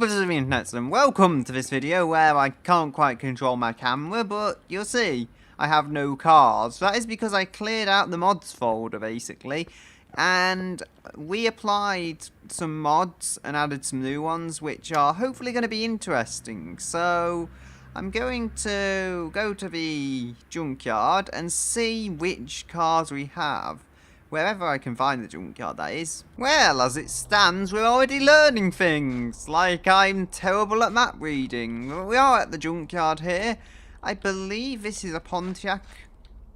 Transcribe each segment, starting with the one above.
brothers of the internet, and welcome to this video where I can't quite control my camera, but you'll see, I have no cars. That is because I cleared out the mods folder, basically, and we applied some mods and added some new ones, which are hopefully going to be interesting. So, I'm going to go to the junkyard and see which cars we have. Wherever I can find the junkyard, that is. Well, as it stands, we're already learning things. Like, I'm terrible at map reading. We are at the junkyard here. I believe this is a Pontiac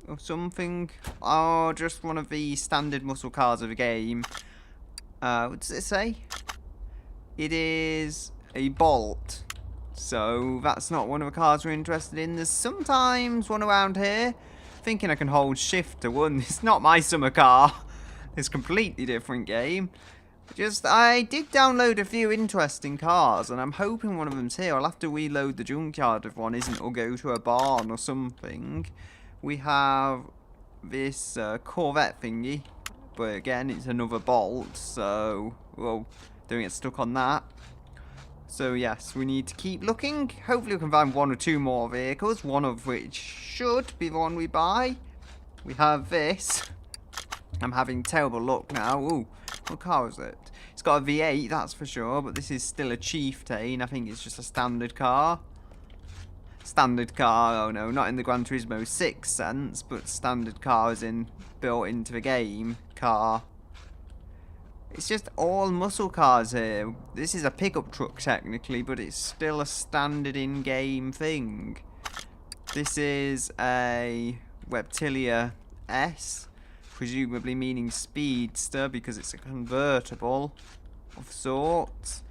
or something. Or just one of the standard muscle cars of the game. What does it say? It is a Bolt. So, that's not one of the cars we're interested in. There's sometimes one around here. Thinking I can hold shift to one. It's not my summer car. It's a completely different game. I did download a few interesting cars, and I'm hoping one of them's here. I'll have to reload the junkyard if one isn't, or go to a barn or something. We have this Corvette thingy, but again, it's another Bolt, so well, don't get stuck on that. So yes, we need to keep looking. Hopefully we can find one or two more vehicles, one of which should be the one we buy. We have this. I'm having terrible luck now. Ooh, what car is it? It's got a V8, that's for sure, but this is still a Chieftain. I think it's just a standard car. Standard car, oh no, not in the Gran Turismo 6 sense, but standard car as in built into the game car. It's just all muscle cars here. This is a pickup truck technically, but it's still a standard in-game thing. This is a Reptilia S, presumably meaning speedster because it's a convertible of sorts.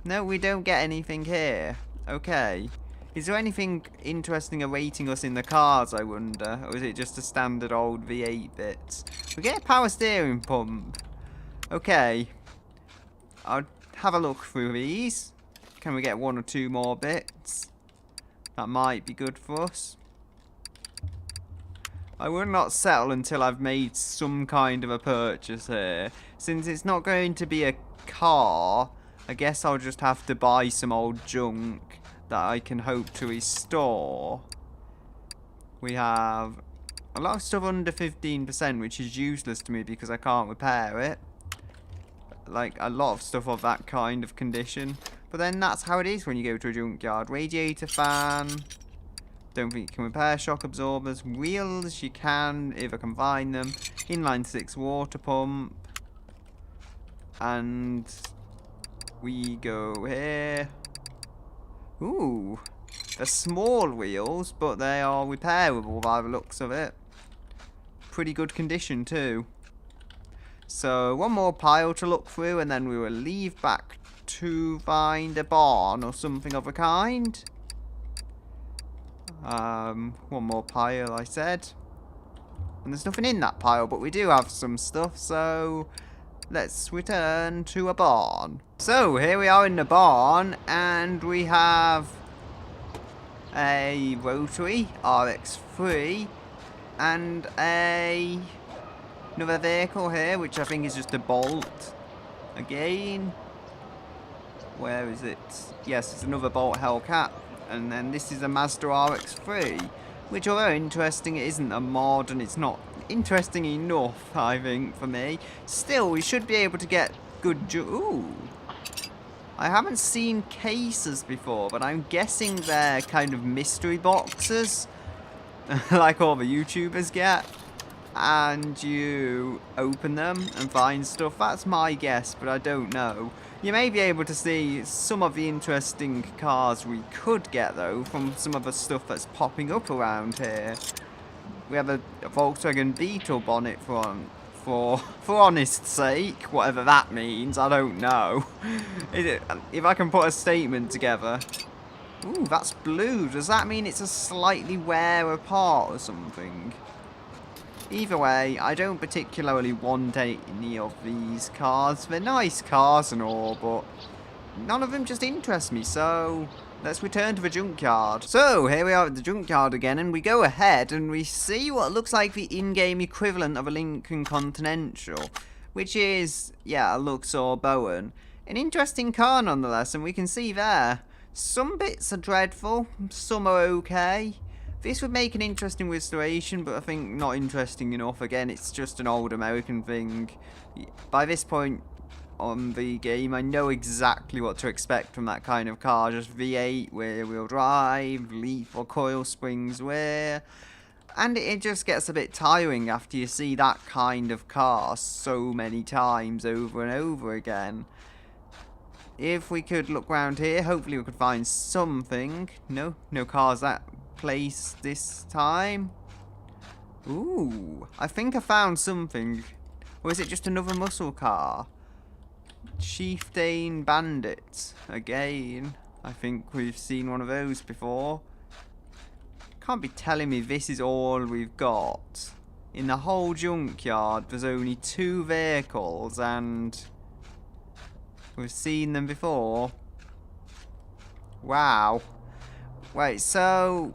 No, we don't get anything here. Okay. Is there anything interesting awaiting us in the cars, I wonder? Or is it just a standard old V8 bits? We get a power steering pump. Okay, I'll have a look through these. Can we get one or two more bits? That might be good for us. I will not settle until I've made some kind of a purchase here. Since it's not going to be a car, I guess I'll just have to buy some old junk that I can hope to restore. We have a lot of stuff under 15%, which is useless to me because I can't repair it. Like, a lot of stuff of that kind of condition. But then that's how it is when you go to a junkyard. Radiator fan. Don't think you can repair shock absorbers. Wheels, you can, if I can find them. Inline 6 water pump. And we go here. Ooh. They're small wheels, but they are repairable by the looks of it. Pretty good condition too. So, one more pile to look through, and then we will leave back to find a barn or something of a kind. One more pile, I said. And there's nothing in that pile, but we do have some stuff, so let's return to a barn. So, here we are in the barn, and we have a rotary RX-3 and another vehicle here, which I think is just a Bolt. Again. Where is it? Yes, it's another Bolt Hellcat. And then this is a Mazda RX-3. Which, although interesting, it isn't a mod and it's not interesting enough, I think, for me. Still, we should be able to get good... Ooh. I haven't seen cases before, but I'm guessing they're kind of mystery boxes. Like all the YouTubers get. And you open them and find stuff. That's my guess, but I don't know. You may be able to see some of the interesting cars we could get, though, from some of the stuff that's popping up around here. We have a Volkswagen Beetle bonnet for honest sake, whatever that means, I don't know. If I can put a statement together. Ooh, that's blue. Does that mean it's a slightly rarer part or something? Either way, I don't particularly want any of these cars. They're nice cars and all, but none of them just interest me, so let's return to the junkyard. So, here we are at the junkyard again, and we go ahead and we see what looks like the in-game equivalent of a Lincoln Continental, which is, yeah, a Luxor Bowen. An interesting car nonetheless, and we can see there, some bits are dreadful, some are okay. This would make an interesting restoration, but I think not interesting enough. Again, it's just an old American thing. By this point on the game, I know exactly what to expect from that kind of car. Just V8, rear-wheel drive, leaf or coil springs wear. And it just gets a bit tiring after you see that kind of car so many times over and over again. If we could look around here, hopefully we could find something. No cars that place this time. Ooh, I think I found something. Or is it just another muscle car? Chieftain Bandits. Again, I think we've seen one of those before. Can't be telling me this is all we've got. In the whole junkyard, there's only 2 vehicles and we've seen them before. Wow. Wait, so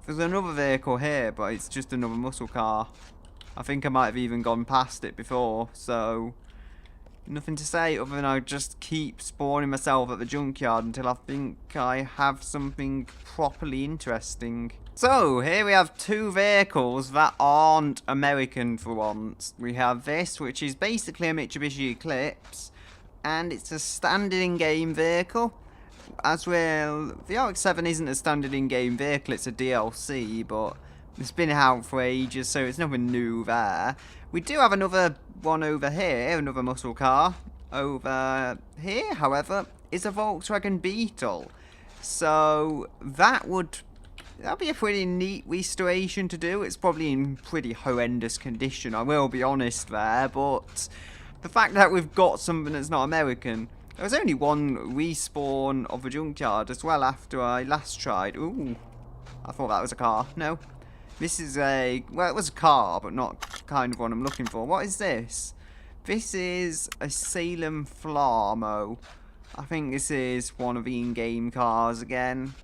there's another vehicle here, but it's just another muscle car. I think I might have even gone past it before, so nothing to say other than I just keep spawning myself at the junkyard until I think I have something properly interesting. So, here we have 2 vehicles that aren't American for once. We have this, which is basically a Mitsubishi Eclipse, and it's a standard in-game vehicle. As well, the RX-7 isn't a standard in-game vehicle, it's a DLC, but it's been out for ages, so it's nothing new there. We do have another one over here, another muscle car. Over here, however, is a Volkswagen Beetle. So that'd be a pretty neat restoration to do. It's probably in pretty horrendous condition, I will be honest there, but the fact that we've got something that's not American. There was only one respawn of a junkyard as well after I last tried. Ooh, I thought that was a car. No. This is a, well, it was a car, but not kind of one I'm looking for. What is this? This is a Salem Flarmo. I think this is one of the in-game cars again.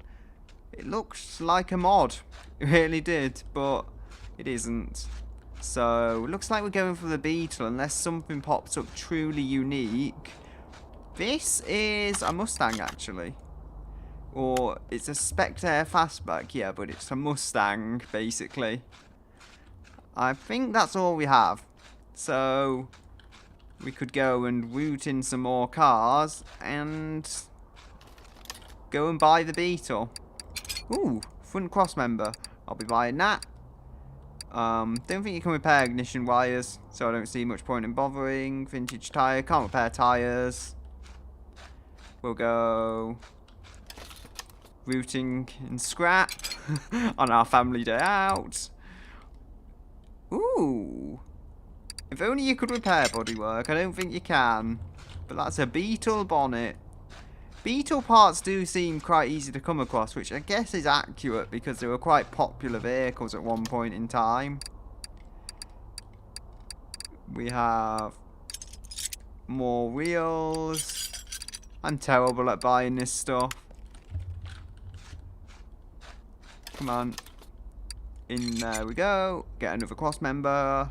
It looks like a mod. It really did, but it isn't. So, looks like we're going for the Beetle, unless something pops up truly unique. This is a Mustang, actually. Or, it's a Spectre Fastback, yeah, but it's a Mustang, basically. I think that's all we have. So, we could go and root in some more cars, and go and buy the Beetle. Ooh, front cross member. I'll be buying that. Don't think you can repair ignition wires, so I don't see much point in bothering. Vintage tyre, can't repair tyres. We'll go rooting in scrap on our family day out. Ooh. If only you could repair bodywork. I don't think you can. But that's a Beetle bonnet. Beetle parts do seem quite easy to come across, which I guess is accurate because they were quite popular vehicles at one point in time. We have more wheels. I'm terrible at buying this stuff. Come on. In there we go. Get another cross member.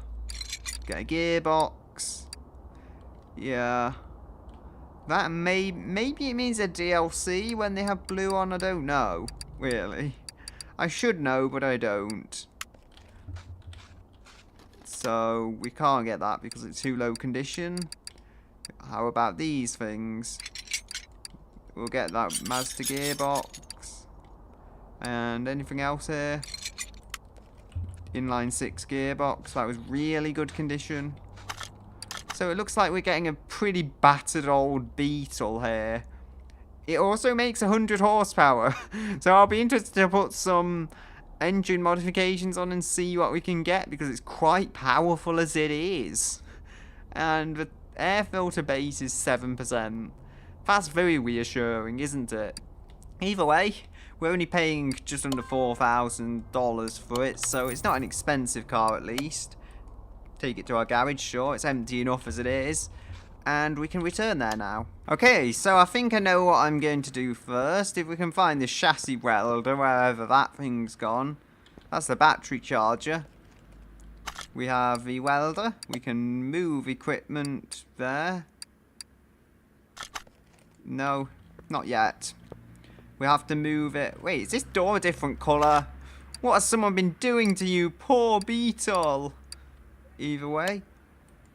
Get a gearbox. Yeah. That maybe it means a DLC when they have blue on. I don't know. Really. I should know, but I don't. So we can't get that because it's too low condition. How about these things? We'll get that Mazda gearbox. And anything else here? Inline 6 gearbox. That was really good condition. So it looks like we're getting a pretty battered old Beetle here. It also makes 100 horsepower. So I'll be interested to put some engine modifications on and see what we can get, because it's quite powerful as it is. And the air filter base is 7%. That's very reassuring, isn't it? Either way, we're only paying just under $4,000 for it, so it's not an expensive car at least. Take it to our garage, sure, it's empty enough as it is. And we can return there now. Okay, so I think I know what I'm going to do first. If we can find the chassis welder, wherever that thing's gone. That's the battery charger. We have the welder. We can move equipment there. No, not yet. We have to move it. Wait, is this door a different colour? What has someone been doing to you, poor beetle? Either way,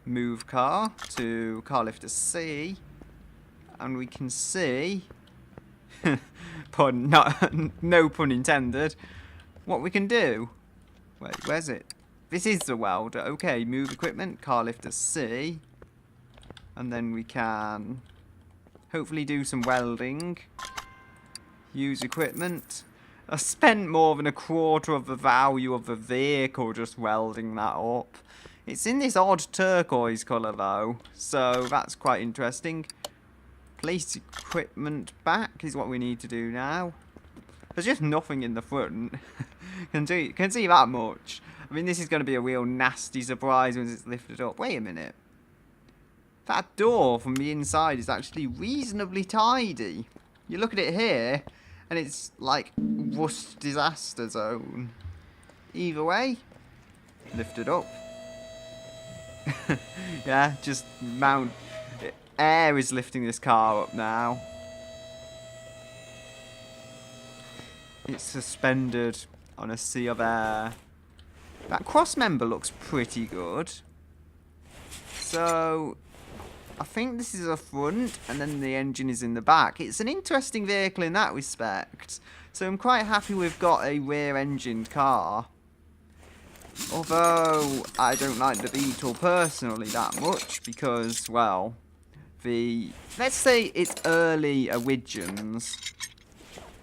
move car to car lifter C. And we can see, no pun intended, what we can do. Wait, where's it? This is the welder. Okay, move equipment, car lifter C. And then we can hopefully do some welding. Use equipment. I spent more than a quarter of the value of the vehicle just welding that up. It's in this odd turquoise colour though, so that's quite interesting. Place equipment back is what we need to do now. There's just nothing in the front. can see that much. I mean, this is going to be a real nasty surprise when it's lifted up. Wait a minute. That door from the inside is actually reasonably tidy. You look at it here, and it's like rust disaster zone. Either way, lift it up. Yeah, just mount. Air is lifting this car up now. It's suspended on a sea of air. That cross member looks pretty good. So, I think this is a front, and then the engine is in the back. It's an interesting vehicle in that respect. So I'm quite happy we've got a rear-engined car. Although, I don't like the Beetle personally that much, because, well, let's say it's early origins.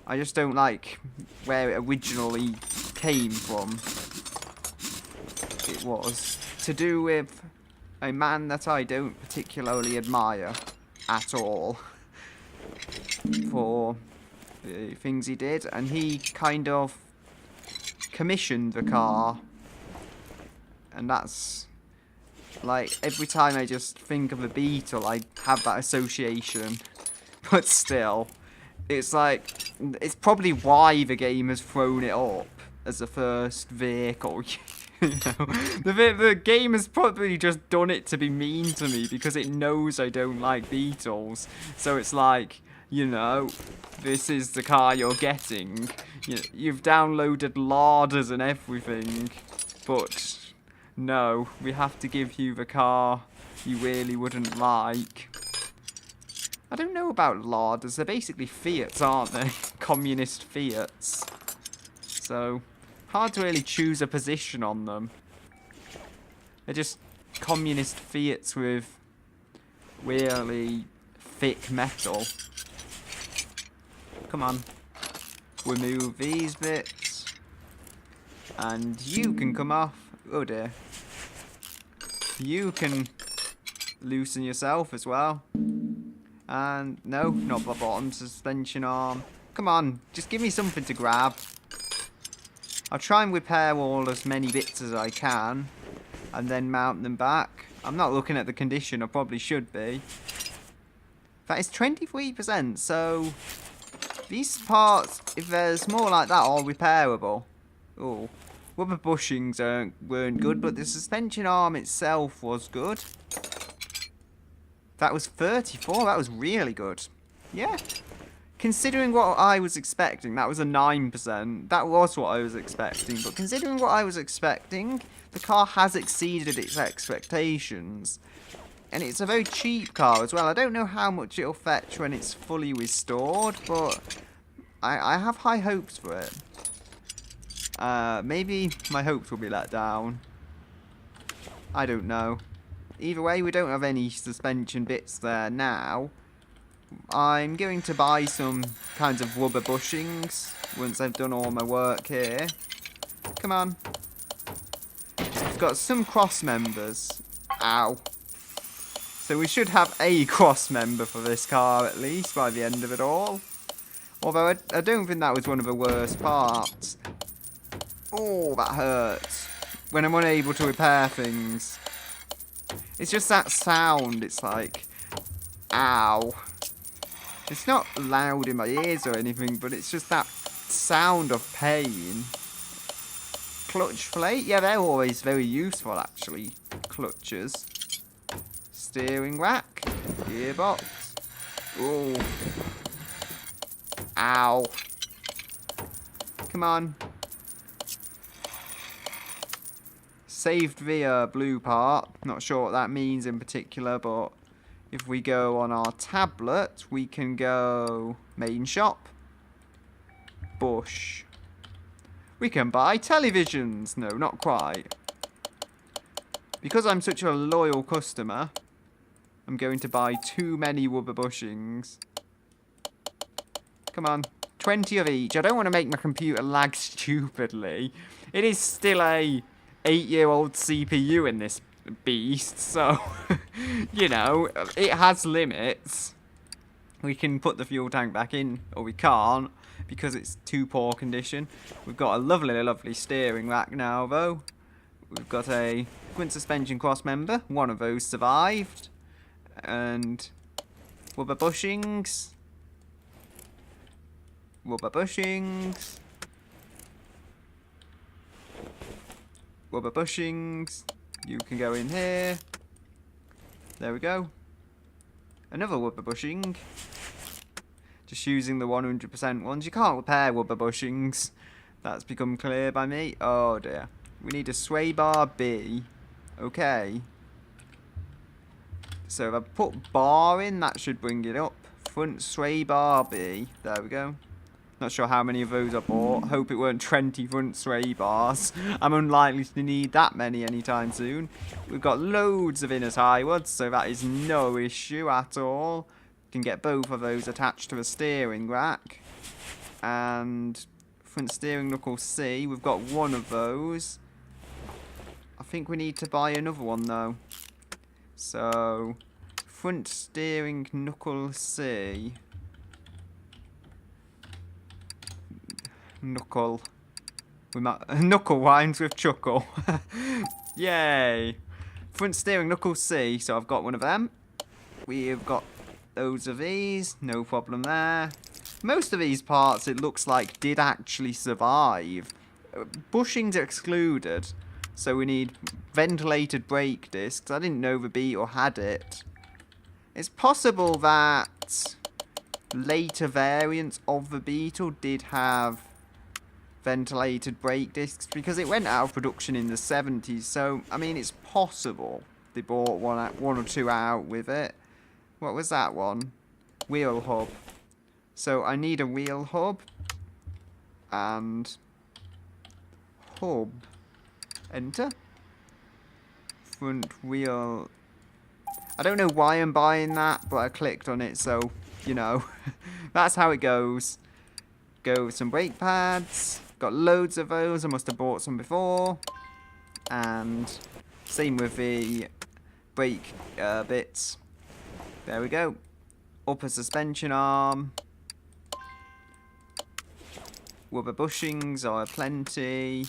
I just don't like where it originally came from. It was to do with a man that I don't particularly admire at all for the things he did, and he kind of commissioned the car, and that's like every time I just think of a Beetle I have that association. But still, it's like, it's probably why the game has thrown it up as the first vehicle. You know, the game has probably just done it to be mean to me because it knows I don't like Beetles. So it's like, you know, this is the car you're getting. You've downloaded larders and everything, but no, we have to give you the car you really wouldn't like. I don't know about larders. They're basically Fiats, aren't they? Communist Fiats. So, hard to really choose a position on them. They're just communist Fiats with really thick metal. Come on. Remove these bits. And you can come off. Oh dear. You can loosen yourself as well. And no, not the bottom suspension arm. Come on, just give me something to grab. I'll try and repair as many bits as I can, and then mount them back. I'm not looking at the condition, I probably should be. That is 23%, so these parts, if there's more like that, are repairable. Oh, rubber bushings weren't good, but the suspension arm itself was good. That was 34, that was really good. Yeah. Considering what I was expecting, that was a 9%. That was what I was expecting. But considering what I was expecting, the car has exceeded its expectations. And it's a very cheap car as well. I don't know how much it'll fetch when it's fully restored, but I have high hopes for it. Maybe my hopes will be let down. I don't know. Either way, we don't have any suspension bits there now. I'm going to buy some kinds of rubber bushings once I've done all my work here. Come on. I've got some cross members. Ow. So we should have a cross member for this car at least by the end of it all. Although I don't think that was one of the worst parts. Oh, that hurts. When I'm unable to repair things. It's just that sound. It's like, ow. It's not loud in my ears or anything, but it's just that sound of pain. Clutch plate? Yeah, they're always very useful, actually. Clutches. Steering rack. Gearbox. Oh. Ow. Come on. Saved via blue part. Not sure what that means in particular, but if we go on our tablet, we can go main shop. Bush. We can buy televisions. No, not quite. Because I'm such a loyal customer, I'm going to buy too many rubber bushings. Come on. 20 of each. I don't want to make my computer lag stupidly. It is still a 8-year-old CPU in this beast, so, you know, it has limits. We can put the fuel tank back in, or we can't, because it's too poor condition. We've got a lovely, lovely steering rack now, though. We've got a front suspension cross member. One of those survived. And rubber bushings. Rubber bushings. Rubber bushings. You can go in here. There we go. Another rubber bushing. Just using the 100% ones. You can't repair rubber bushings. That's become clear by me. Oh dear. We need a sway bar B. Okay. So if I put bar in, that should bring it up. Front sway bar B. There we go. Not sure how many of those I bought. Hope it weren't 20 front sway bars. I'm unlikely to need that many anytime soon. We've got loads of inner tie rods, so that is no issue at all. Can get both of those attached to the steering rack. And front steering knuckle C, we've got one of those. I think we need to buy another one though. So, front steering knuckle C. Knuckle. Knuckle rhymes with chuckle. Yay. Front steering knuckle C, so I've got one of them. We've got loads of these, no problem there. Most of these parts, it looks like, did actually survive. Bushings are excluded, so we need ventilated brake discs. I didn't know the Beetle had it. It's possible that later variants of the Beetle did have ventilated brake discs, because it went out of production in the 70s, so, I mean, it's possible they bought one or two out with it. What was that one? Wheel hub. So I need a wheel hub. And hub. Enter. Front wheel. I don't know why I'm buying that, but I clicked on it, so, you know. That's how it goes. Go with some brake pads. Got loads of those. I must have bought some before. And same with the brake bits. There we go. Upper suspension arm. Rubber bushings are plenty.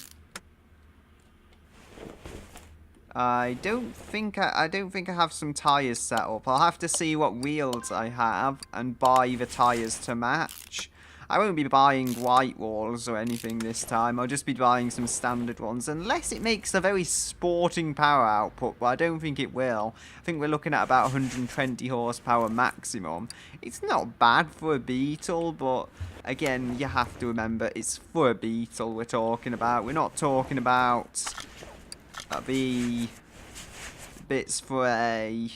I don't think I have some tyres set up. I'll have to see what wheels I have and buy the tyres to match. I won't be buying white walls or anything this time. I'll just be buying some standard ones. Unless it makes a very sporting power output, but I don't think it will. I think we're looking at about 120 horsepower maximum. It's not bad for a Beetle, but again, you have to remember it's for a Beetle we're talking about. We're not talking about the bits for a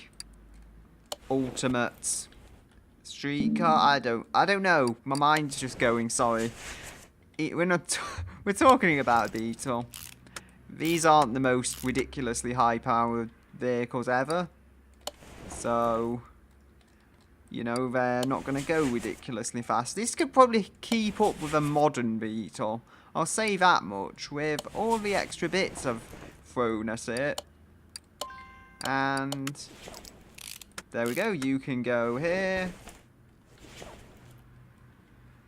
ultimate streetcar. I don't know. My mind's just going. Sorry. We're talking about a Beetle. These aren't the most ridiculously high-powered vehicles ever. So, you know, they're not going to go ridiculously fast. This could probably keep up with a modern Beetle. I'll say that much. With all the extra bits I've thrown at it. And there we go. You can go here.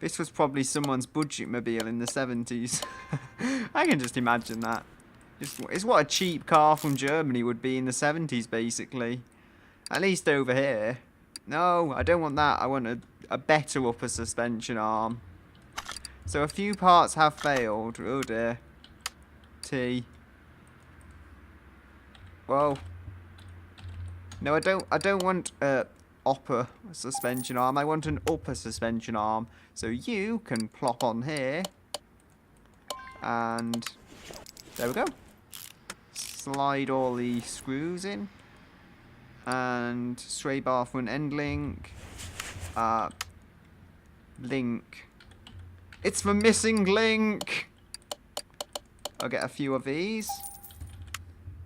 This was probably someone's budget mobile in the 70s. I can just imagine that. It's what a cheap car from Germany would be in the 70s, basically. At least over here. No, I don't want that. I want a better upper suspension arm. So a few parts have failed. Oh dear. T. Whoa. No, I don't want upper suspension arm. I want an upper suspension arm. So you can plop on here. And there we go. Slide all the screws in. And sway bar front end link. Link. It's the missing link! I'll get a few of these.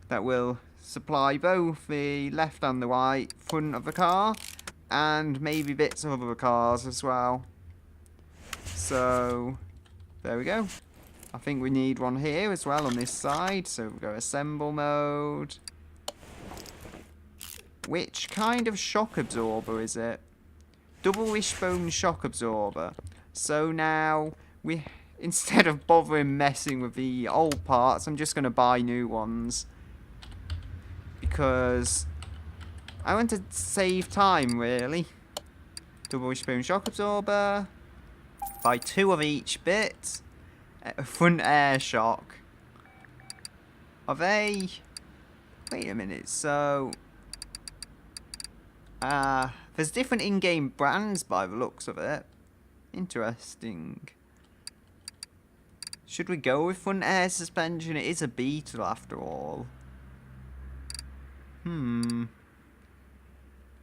That will supply both the left and the right front of the car. And maybe bits of other cars as well. So, there we go. I think we need one here as well on this side. So we'll go assemble mode. Which kind of shock absorber is it? Double wishbone shock absorber. So now, instead of bothering messing with the old parts, I'm just going to buy new ones. Because I want to save time, really. Double wishbone shock absorber. Buy 2 of each bit. Front air shock. Are they... Wait a minute, so... there's different in-game brands by the looks of it. Interesting. Should we go with front air suspension? It is a Beetle after all.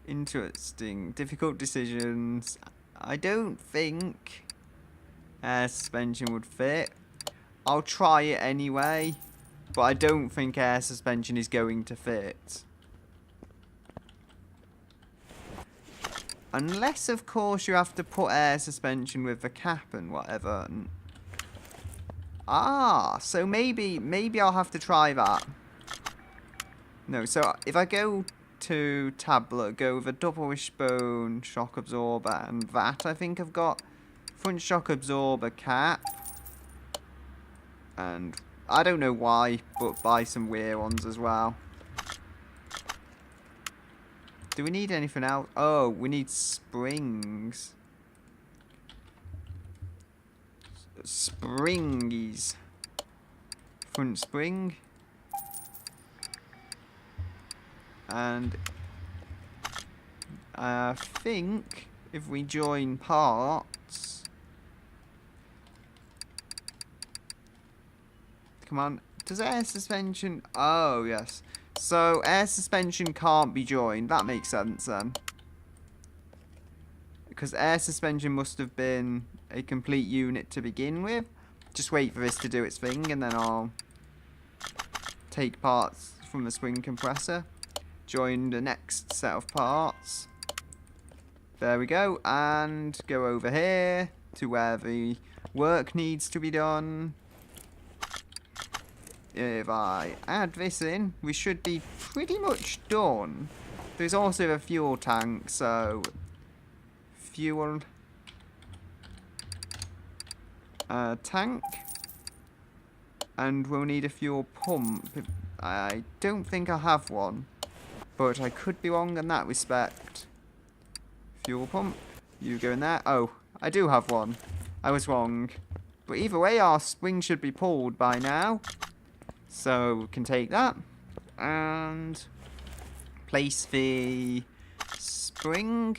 Interesting. Difficult decisions. I don't think air suspension would fit. I'll try it anyway. But I don't think air suspension is going to fit. Unless, of course, you have to put air suspension with the cap and whatever. So maybe I'll have to try that. No, so if I go to tablet, go with a double wishbone shock absorber and that, I think I've got front shock absorber cap. And I don't know why, but buy some weird ones as well. Do we need anything else? Oh, we need springs. Springies. Front spring. And I think if we join parts... Come on. Does air suspension... Oh, yes. So, air suspension can't be joined. That makes sense, then. Because air suspension must have been a complete unit to begin with. Just wait for this to do its thing, and then I'll take parts from the spring compressor. Join the next set of parts. There we go. And go over here to where the work needs to be done. If I add this in, we should be pretty much done. There's also a fuel tank, so... Fuel... tank. And we'll need a fuel pump. I don't think I have one. But I could be wrong in that respect. Fuel pump. You go in there. Oh, I do have one. I was wrong. But either way, our spring should be pulled by now. So we can take that and place the spring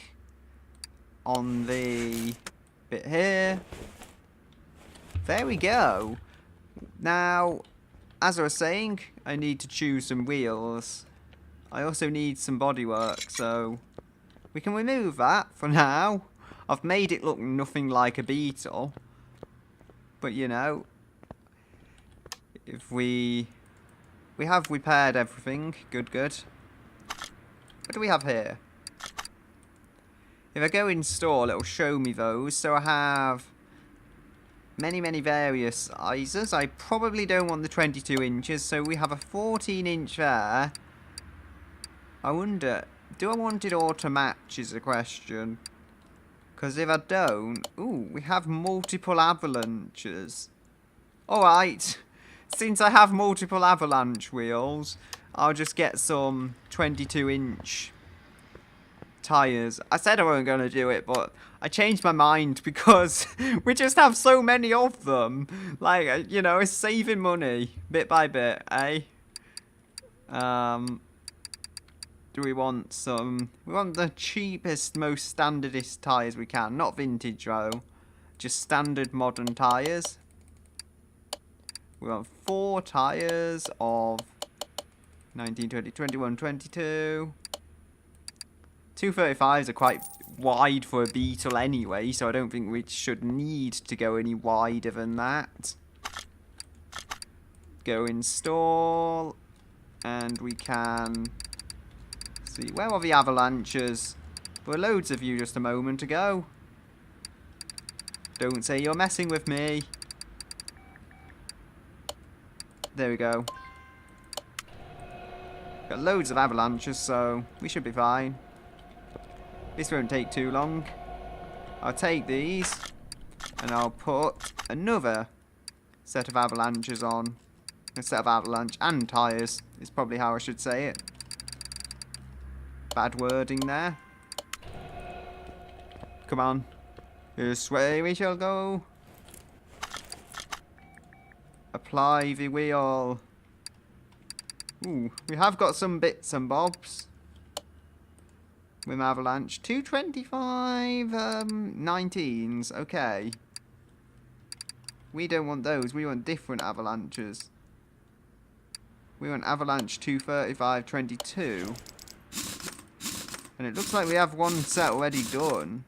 on the bit here. There we go. Now, as I was saying, I need to choose some wheels. I also need some bodywork, so we can remove that for now. I've made it look nothing like a Beetle. But, you know... If we have repaired everything. Good. What do we have here? If I go in store, it'll show me those. So I have many various sizes. I probably don't want the 22 inches. So we have a 14 inch there. I wonder, do I want it all to match is the question. Because if I don't... Ooh, we have multiple avalanches. Alright. Since I have multiple avalanche wheels, I'll just get some 22 inch tyres. I said I wasn't going to do it, but I changed my mind because we just have so many of them. Like, you know, it's saving money bit by bit, eh? Do do we want some... We want the cheapest, most standardist tyres we can. Not vintage, though. Just standard modern tyres. We want 4 tyres of 19, 20, 21, 22. 235s are quite wide for a Beetle anyway, so I don't think we should need to go any wider than that. Go install, and we can see, where are the avalanches? There were loads of you just a moment ago. Don't say you're messing with me. There we go. Got loads of avalanches, so we should be fine. This won't take too long. I'll take these, and I'll put another set of avalanches on. A set of avalanche and tyres is probably how I should say it. Bad wording there. Come on. This way we shall go. Apply the wheel. Ooh, we have got some bits and bobs. With avalanche. 225 19s. Okay. We don't want those. We want different avalanches. We want avalanche 235 22. And it looks like we have one set already done.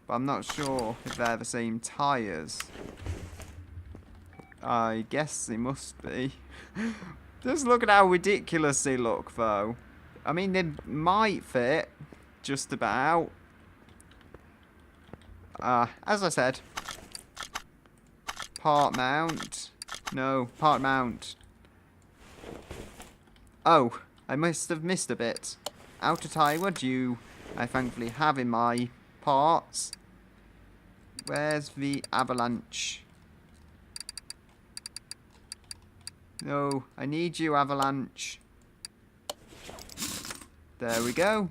But I'm not sure if they're the same tyres. I guess they must be. Just look at how ridiculous they look, though. I mean, they might fit. Just about. As I said. Part mount. No, part mount. Oh, I must have missed a bit. Outer tyre, what do I thankfully have in my parts? Where's the avalanche? No, I need you, avalanche. There we go.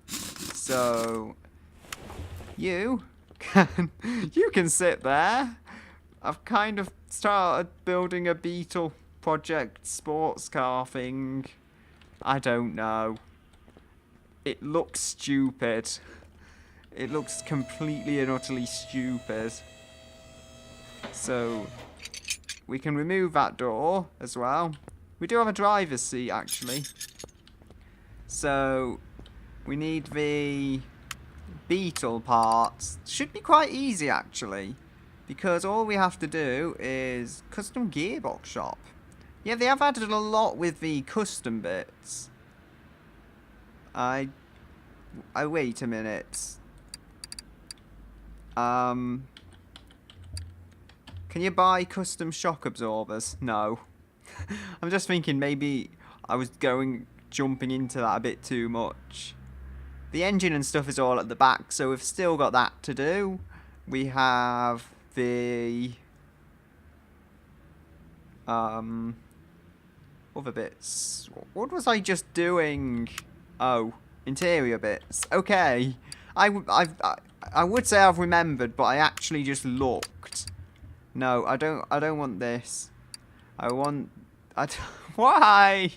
So, you can sit there. I've kind of started building a Beetle project sports car thing. I don't know. It looks stupid. It looks completely and utterly stupid. So, we can remove that door as well. We do have a driver's seat, actually. So, we need the Beetle parts. Should be quite easy, actually. Because all we have to do is custom gearbox shop. Yeah, they have added a lot with the custom bits. I wait a minute. Can you buy custom shock absorbers? No. I'm just thinking maybe I was jumping into that a bit too much. The engine and stuff is all at the back, so we've still got that to do. We have the other bits. What was I just doing? Oh, interior bits. Okay. I would say I've remembered, but I actually just looked. No, I don't want this. Why?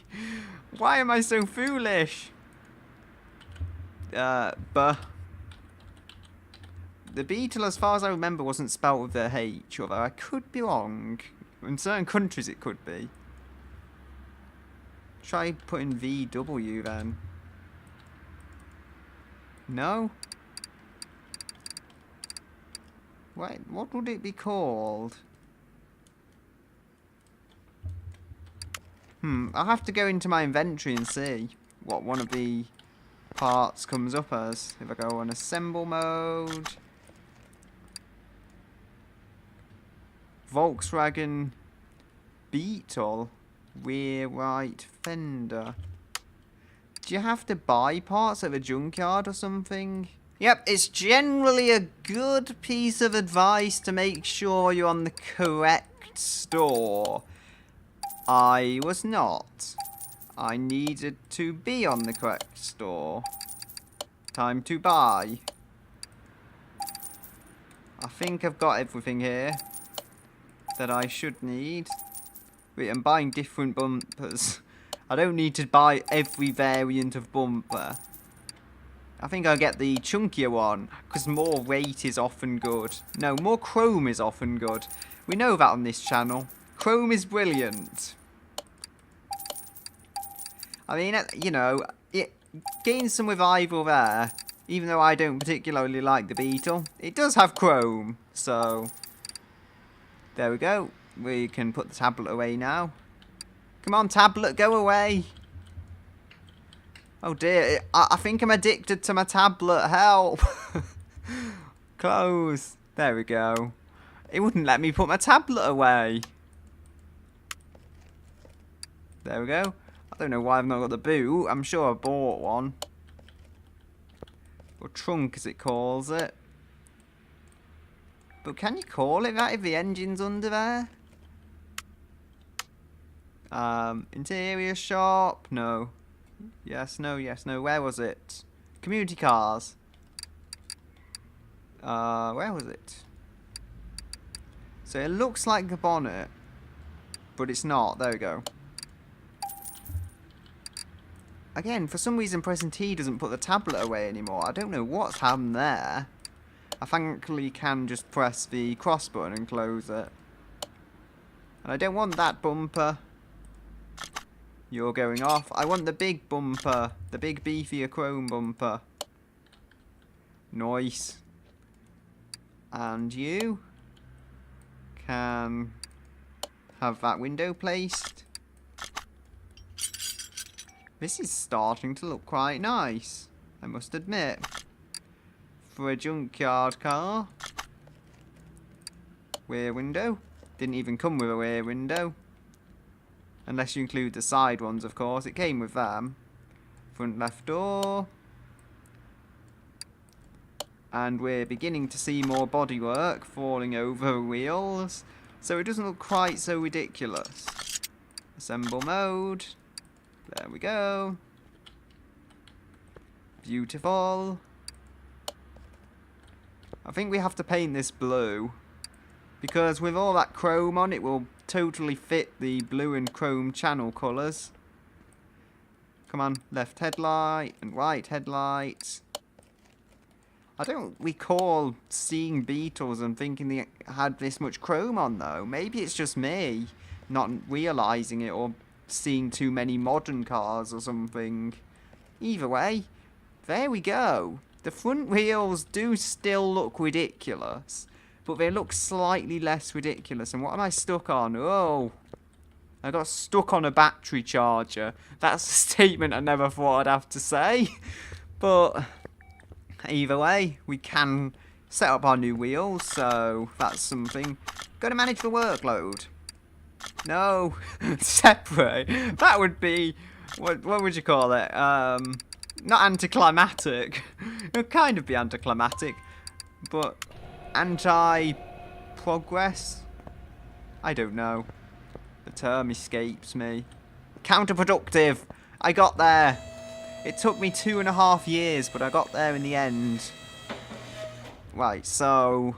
Why am I so foolish? But the Beetle, as far as I remember, wasn't spelt with the H, although I could be wrong. In certain countries it could be. Try putting VW then. No? Wait, what would it be called? I'll have to go into my inventory and see what one of the parts comes up as. If I go on assemble mode. Volkswagen Beetle rear right fender. Do you have to buy parts at a junkyard or something? Yep, it's generally a good piece of advice to make sure you're on the correct store. I was not. I needed to be on the correct store. Time to buy. I think I've got everything here that I should need. Wait, I'm buying different bumpers. I don't need to buy every variant of bumper. I think I'll get the chunkier one, because more weight is often good. No, more chrome is often good. We know that on this channel. Chrome is brilliant. I mean, you know, it gains some revival there. Even though I don't particularly like the beetle. It does have chrome, so... There we go. We can put the tablet away now. Come on, tablet, go away. Oh dear, I think I'm addicted to my tablet. Help. Close. There we go. It wouldn't let me put my tablet away. There we go. I don't know why I've not got the boot. I'm sure I bought one. Or trunk, as it calls it. But can you call it that if the engine's under there? Interior shop. No. Yes, no, yes, no. Where was it? Community cars. Where was it? So it looks like the bonnet. But it's not. There we go. Again, for some reason pressing T doesn't put the tablet away anymore. I don't know what's happened there. I thankfully can just press the cross button and close it. And I don't want that bumper. You're going off. I want the big bumper. The big beefier chrome bumper. Nice. And you can have that window placed. This is starting to look quite nice, I must admit. For a junkyard car. Rear window. Didn't even come with a rear window. Unless you include the side ones, of course. It came with them. Front left door. And we're beginning to see more bodywork falling over wheels. So it doesn't look quite so ridiculous. Assemble mode. There we go. Beautiful. I think we have to paint this blue. Because with all that chrome on, it will totally fit the blue and chrome channel colours. Come on, left headlight and right headlight. I don't recall seeing Beetles and thinking they had this much chrome on though. Maybe it's just me not realising it or seeing too many modern cars or something. Either way, there we go. The front wheels do still look ridiculous, but they look slightly less ridiculous. And what am I stuck on? Oh, I got stuck on a battery charger. That's a statement I never thought I'd have to say. But either way, we can set up our new wheels, so that's something. Got to manage the workload. No, separate. That would be, what would you call it? Not anticlimactic. It would kind of be anticlimactic, but anti-progress? I don't know. The term escapes me. Counterproductive. I got there. It took me 2.5 years, but I got there in the end. Right, so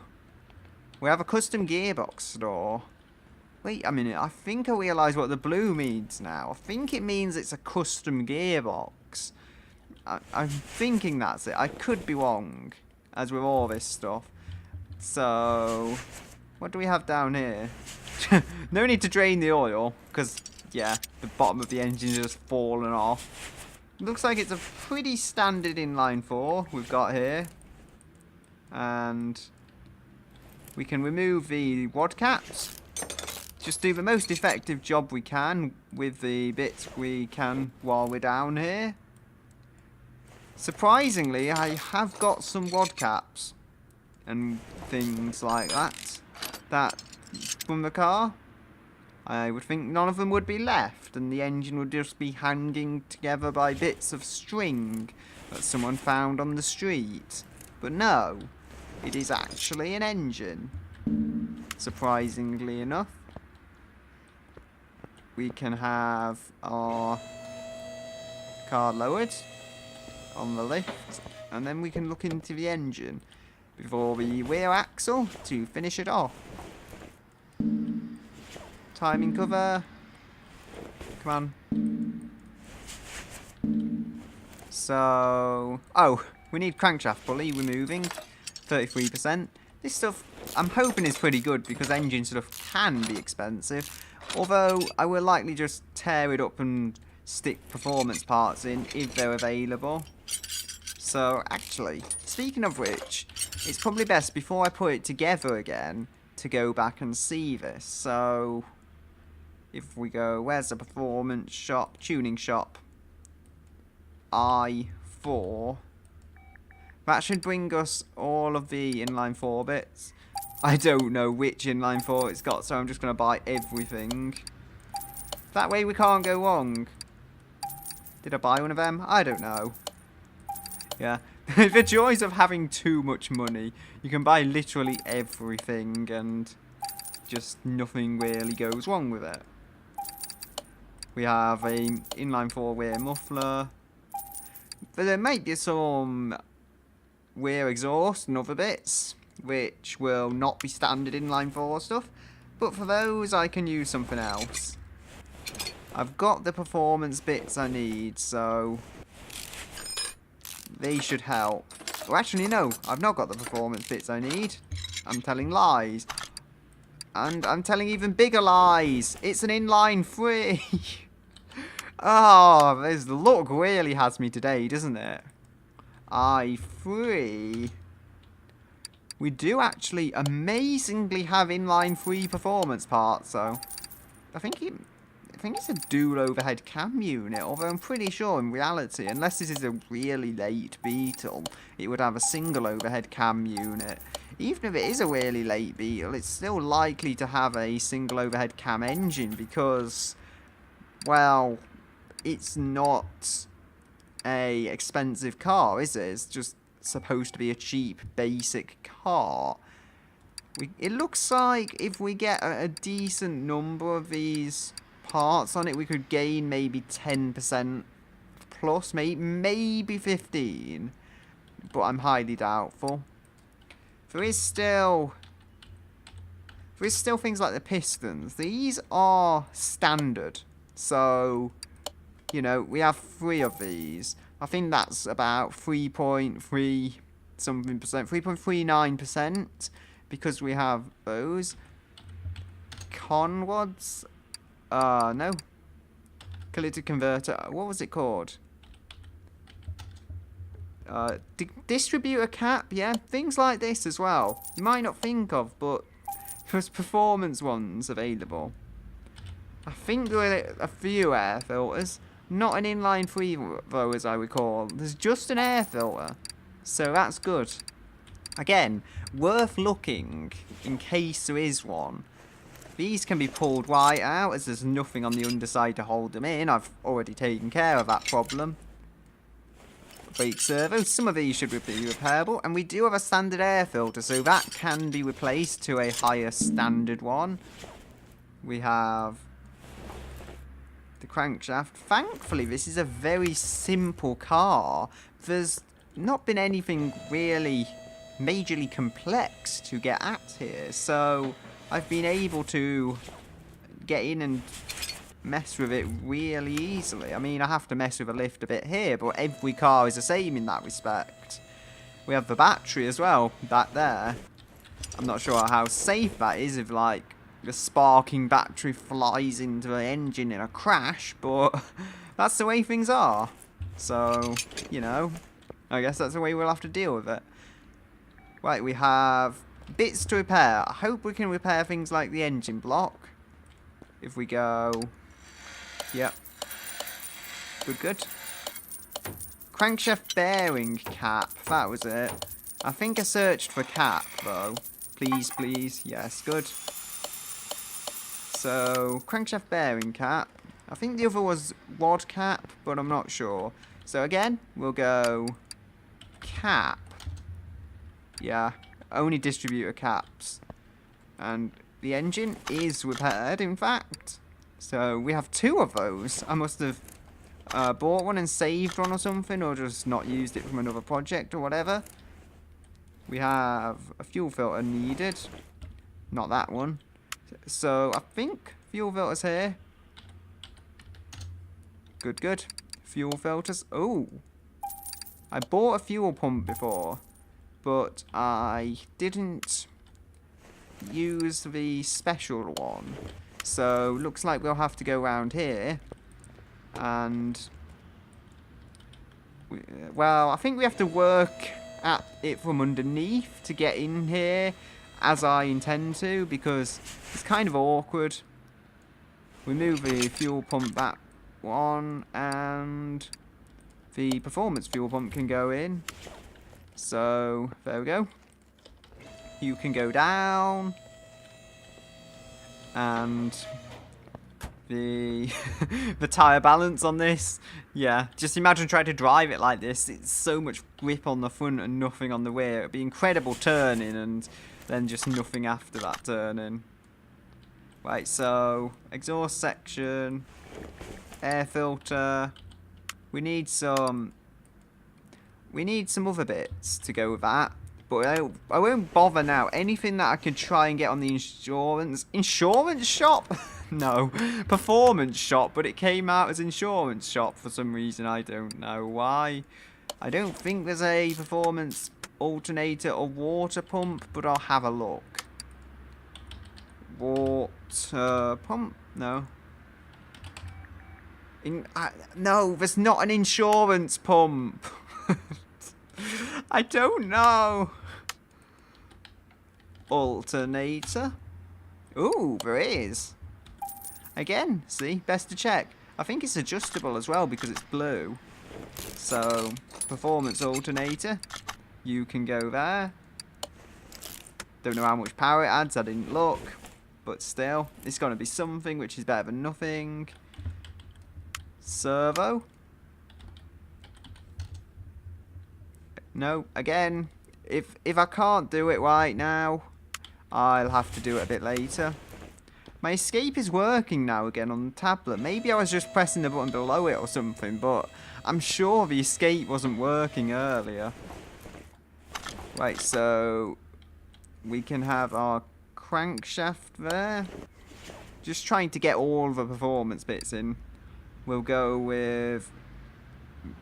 we have a custom gearbox store. Wait a minute, I think I realise what the blue means now. I think it means it's a custom gearbox. I'm thinking that's it. I could be wrong, as with all this stuff. So, what do we have down here? No need to drain the oil, because, yeah, the bottom of the engine has just fallen off. Looks like it's a pretty standard inline 4 we've got here. And we can remove the wad caps. Just do the most effective job we can with the bits we can while we're down here. Surprisingly, I have got some wad caps and things like that from the car. I would think none of them would be left and the engine would just be hanging together by bits of string that someone found on the street. But no, it is actually an engine, surprisingly enough. We can have our car lowered on the lift, and then we can look into the engine before the rear axle to finish it off. Timing cover. Come on. So, oh, we need crankshaft pulley removing, 33%. This stuff, I'm hoping is pretty good because engine stuff can be expensive. Although, I will likely just tear it up and stick performance parts in if they're available. So, actually, speaking of which, it's probably best before I put it together again to go back and see this. So, if we go, where's the performance shop, tuning shop? I4. That should bring us all of the inline 4 bits. I don't know which inline 4 it's got, so I'm just going to buy everything. That way we can't go wrong. Did I buy one of them? I don't know. Yeah. The joys of having too much money. You can buy literally everything and just nothing really goes wrong with it. We have a inline 4 rear muffler. But there might be some rear exhaust and other bits, which will not be standard inline 4 stuff. But for those, I can use something else. I've got the performance bits I need, so they should help. Oh, actually, no, I've not got the performance bits I need. I'm telling lies. And I'm telling even bigger lies. It's an inline 3. Oh, the luck really has me today, doesn't it? I3. We do actually amazingly have inline 3 performance parts, so I think it's a dual overhead cam unit, although I'm pretty sure in reality, unless this is a really late Beetle, it would have a single overhead cam unit. Even if it is a really late Beetle, it's still likely to have a single overhead cam engine because, well, it's not a expensive car, is it? It's just supposed to be a cheap, basic car. It looks like if we get a decent number of these parts on it, we could gain maybe 10% plus, maybe 15, but I'm highly doubtful. There is still things like the pistons. These are standard, so you know, we have 3 of these. I think that's about 3.3 something percent, 3.39%, because we have those. Conrods? No. Catalytic converter. What was it called? Distributor cap, yeah. Things like this as well. You might not think of, but there's performance ones available. I think there are a few air filters. Not an inline 3 though, as I recall. There's just an air filter. So that's good. Again, worth looking in case there is one. These can be pulled right out as there's nothing on the underside to hold them in. I've already taken care of that problem. Brake servo. Some of these should be repairable. And we do have a standard air filter, so that can be replaced to a higher standard one. We have the crankshaft. Thankfully, this is a very simple car. There's not been anything really majorly complex to get at here, so I've been able to get in and mess with it really easily. I mean, I have to mess with a lift a bit here, but every car is the same in that respect. We have the battery as well, that there. I'm not sure how safe that is if, like, the sparking battery flies into the engine in a crash, but that's the way things are. So, you know, I guess that's the way we'll have to deal with it. Right, we have bits to repair. I hope we can repair things like the engine block. If we go... Yep. Good. Crankshaft bearing cap. That was it. I think I searched for cap, though. Please, please. Yes, good. So, crankshaft bearing cap. I think the other was rod cap, but I'm not sure. So again, we'll go cap. Yeah, only distributor caps. And the engine is repaired, in fact. So we have 2 of those. I must have bought one and saved one or something, or just not used it from another project or whatever. We have a fuel filter needed. Not that one. So I think fuel filters here. Good. Fuel filters. Oh, I bought a fuel pump before, but I didn't use the special one. So, looks like we'll have to go around here. And, well, I think we have to work at it from underneath to get in here, as I intend to, because it's kind of awkward. We move the fuel pump back one, and the performance fuel pump can go in. So, there we go. You can go down. And the the tyre balance on this, yeah, just imagine trying to drive it like this. It's so much grip on the front and nothing on the rear. It'd be incredible turning and then just nothing after that turning. Right, so exhaust section, air filter. We need some other bits to go with that. But I won't bother now. Anything that I can try and get on the insurance shop? No, performance shop, but it came out as insurance shop for some reason. I don't know why. I don't think there's a performance alternator or water pump, but I'll have a look. Water pump? No. No, there's not an insurance pump. I don't know. Alternator. Ooh, there is. Again, see, best to check. I think it's adjustable as well because it's blue. So, performance alternator. You can go there. Don't know how much power it adds, I didn't look. But still, it's going to be something which is better than nothing. Servo. No, again, if I can't do it right now, I'll have to do it a bit later. My escape is working now again on the tablet. Maybe I was just pressing the button below it or something, but I'm sure the escape wasn't working earlier. Right, so we can have our crankshaft there. Just trying to get all the performance bits in. We'll go with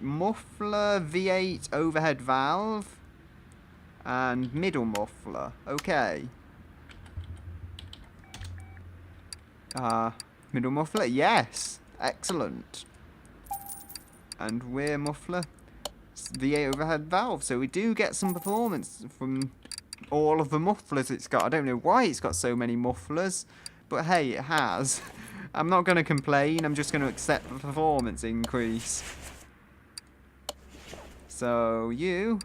muffler, V8 overhead valve, and middle muffler. Okay. Middle muffler, yes. Excellent. And rear muffler, V8 overhead valve. So we do get some performance from all of the mufflers it's got. I don't know why it's got so many mufflers, but hey, it has. I'm not going to complain. I'm just going to accept the performance increase. So you,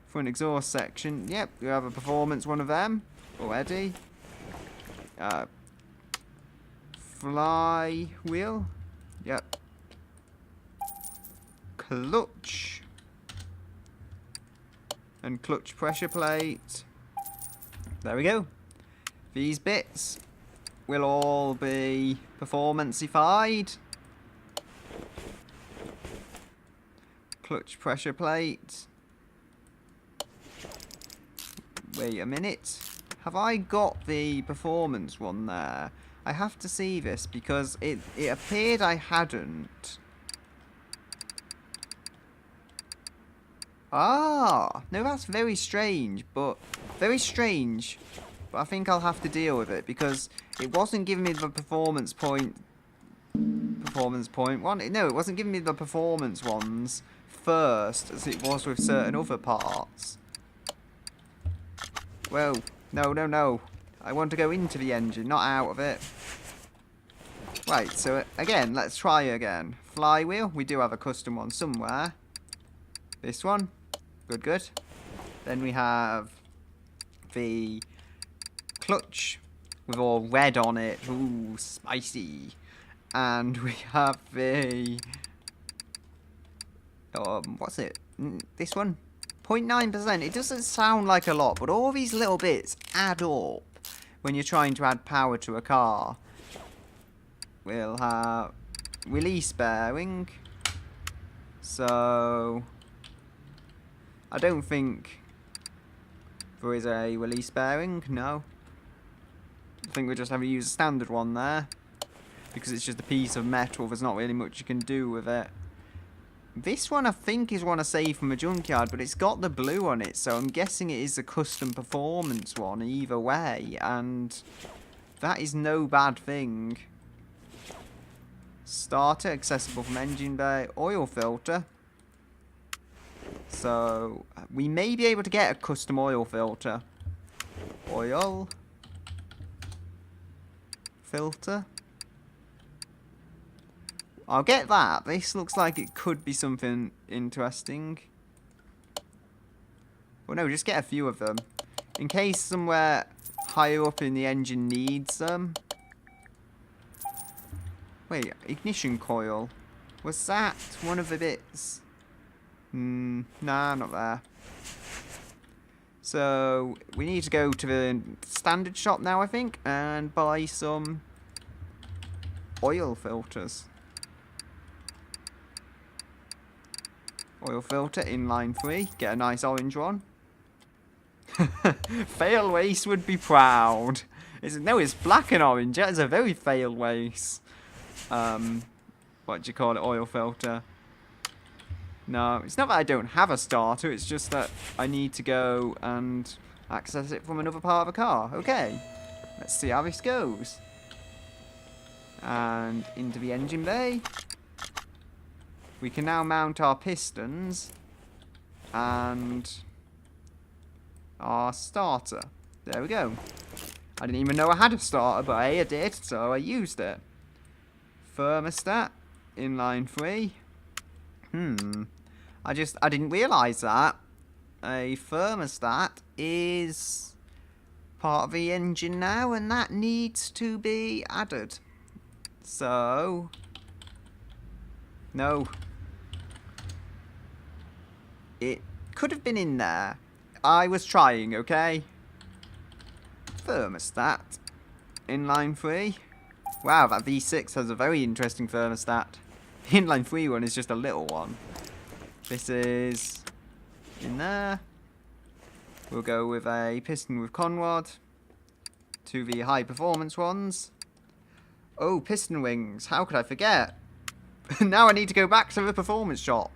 front exhaust section, yep, you have a performance one of them already. Flywheel, yep. Clutch and clutch pressure plate. There we go. These bits will all be performance-ified. Clutch pressure plate. Wait a minute. Have I got the performance one there? I have to see this because it appeared I hadn't. Ah, no, that's very strange, but I think I'll have to deal with it because it wasn't giving me the performance point one. No, it wasn't giving me the performance ones first as it was with certain other parts. Well, no. I want to go into the engine, not out of it. Right, so again, let's try again. Flywheel, we do have a custom one somewhere. This one, good. Then we have the clutch with all red on it. Ooh, spicy. And we have the what's it? This one? 0.9%. It doesn't sound like a lot, but all these little bits add up when you're trying to add power to a car. We'll have release bearing. So I don't think there is a release bearing, no. I think we're just having to use a standard one there. Because it's just a piece of metal, there's not really much you can do with it. This one I think is one I saved from a junkyard, but it's got the blue on it, so I'm guessing it is a custom performance one either way, and that is no bad thing. Starter, accessible from engine bay, oil filter. So, we may be able to get a custom oil filter. Oil. Filter. I'll get that. This looks like it could be something interesting. Well, no, just get a few of them. In case somewhere higher up in the engine needs them. Wait, ignition coil. Was that one of the bits? Nah, not there. So, we need to go to the standard shop now, I think, and buy some oil filters. Oil filter, inline 3. Get a nice orange one. Fail Waste would be proud. No, it's black and orange. That is a very Fail Waste. What do you call it? Oil filter. No, it's not that I don't have a starter. It's just that I need to go and access it from another part of the car. Okay. Let's see how this goes. And into the engine bay. We can now mount our pistons and our starter. There we go. I didn't even know I had a starter, but I did, so I used it. Thermostat, inline 3. I didn't realise that. A thermostat is part of the engine now, and that needs to be added. So, no. It could have been in there. I was trying, okay? Thermostat. Inline 3. Wow, that V6 has a very interesting thermostat. The inline 3 one is just a little one. This is in there. We'll go with a piston with conrod. To the high performance ones. Oh, piston wings. How could I forget? Now I need to go back to the performance shop.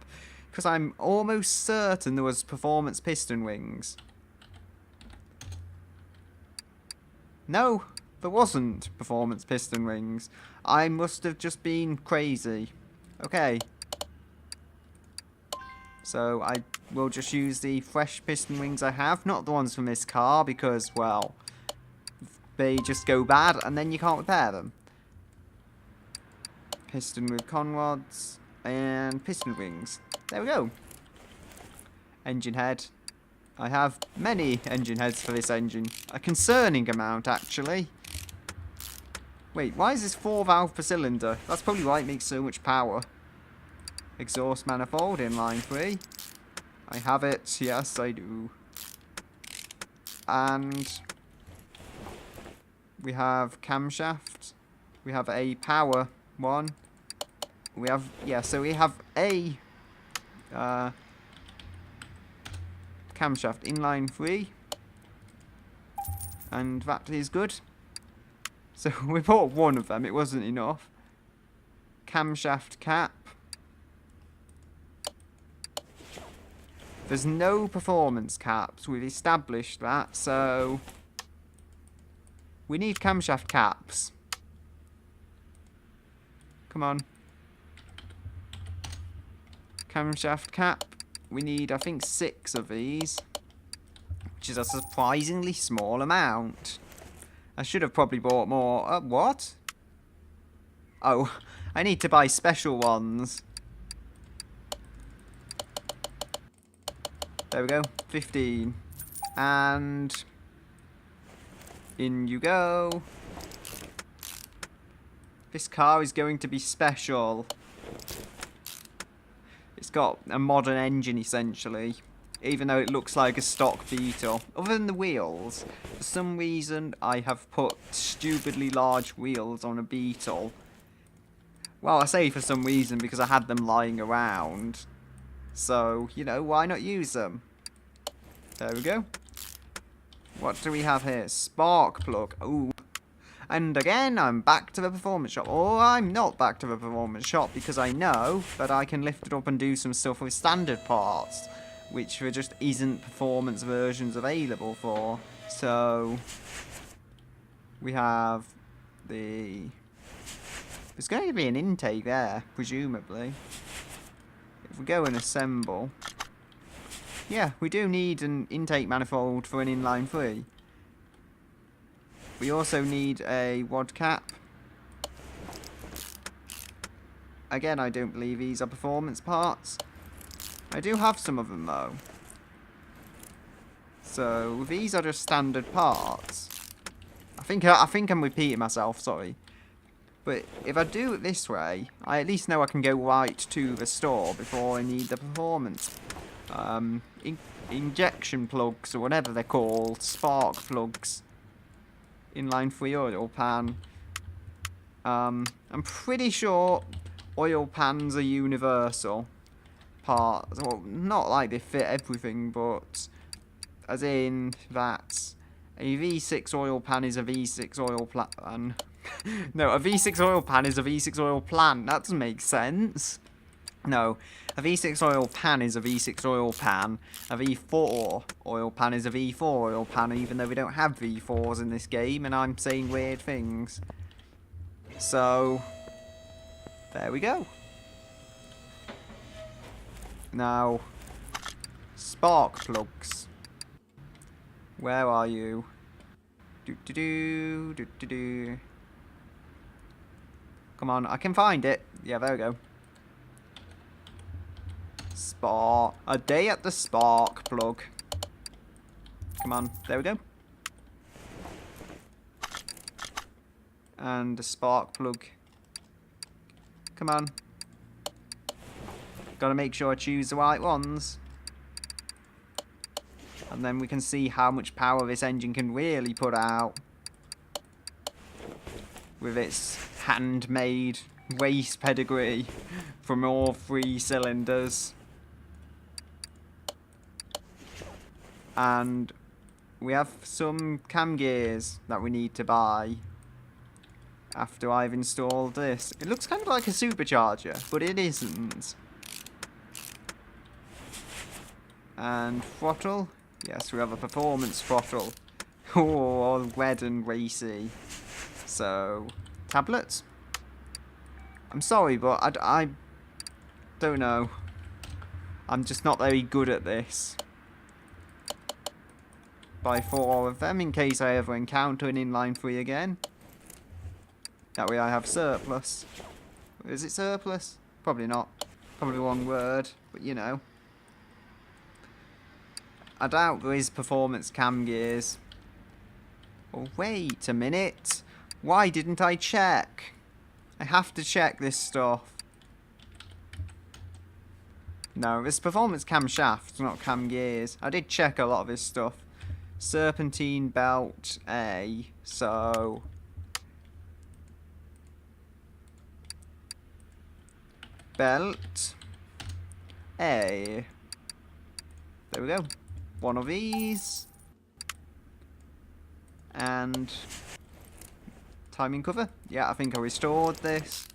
Because I'm almost certain there was performance piston wings. No, there wasn't performance piston wings. I must have just been crazy. Okay. So I will just use the fresh piston wings I have. Not the ones from this car because, well, they just go bad and then you can't repair them. Piston with conrods and piston wings. There we go. Engine head. I have many engine heads for this engine. A concerning amount, actually. Wait, why is this 4 valve per cylinder? That's probably why it makes so much power. Exhaust manifold, inline 3. I have it. Yes, I do. And we have camshaft. We have a power one. We have, yeah, so we have a camshaft inline 3, and that is good. So we bought one of them, it wasn't enough. Camshaft cap. There's no performance caps, we've established that, so we need camshaft caps. Come on. Camshaft cap. We need, I think, 6 of these, which is a surprisingly small amount. I should have probably bought more. What? Oh, I need to buy special ones. There we go, 15. And in you go. This car is going to be special. It's got a modern engine, essentially, even though it looks like a stock Beetle. Other than the wheels, for some reason I have put stupidly large wheels on a Beetle. Well, I say for some reason because I had them lying around. So, you know, why not use them? There we go. What do we have here? Spark plug. Ooh. And again, I'm back to the performance shop. Or I'm not back to the performance shop because I know that I can lift it up and do some stuff with standard parts, which there just isn't performance versions available for. So we have the... There's going to be an intake there, presumably. If we go and assemble... Yeah, we do need an intake manifold for an inline 3. We also need a wad cap. Again, I don't believe these are performance parts. I do have some of them though. So these are just standard parts. I think I'm repeating myself, sorry. But if I do it this way, I at least know I can go right to the store before I need the performance. Injection plugs or whatever they're called, spark plugs. Inline 3 oil pan. I'm pretty sure oil pans are universal parts. Well, not like they fit everything, but as in that a V6 oil pan is a V6 oil pan. No, a V6 oil pan is a V6 oil plant. That doesn't make sense. No, a V6 oil pan is a V6 oil pan. A V4 oil pan is a V4 oil pan, even though we don't have V4s in this game, and I'm saying weird things. So, there we go. Now, spark plugs. Where are you? Do. Come on, I can find it. Yeah, there we go. Spark. A day at the spark plug. Come on, there we go. And the spark plug. Come on. Gotta make sure I choose the right ones. And then we can see how much power this engine can really put out. With its handmade race pedigree from all 3 cylinders. And we have some cam gears that we need to buy after I've installed this. It looks kind of like a supercharger, but it isn't. And throttle. Yes, we have a performance throttle. Oh, all red and racy. So, tablets. I'm sorry, but I don't know. I'm just not very good at this. Buy 4 of them in case I ever encounter an inline 3 again. That way I have surplus. Is it surplus? Probably not. Probably the wrong word, but you know. I doubt there is performance cam gears. Oh, wait a minute. Why didn't I check? I have to check this stuff. No, it's performance camshafts, not cam gears. I did check a lot of this stuff. Serpentine belt A, so... Belt A. There we go. One of these. And... timing cover. Yeah, I think I restored this.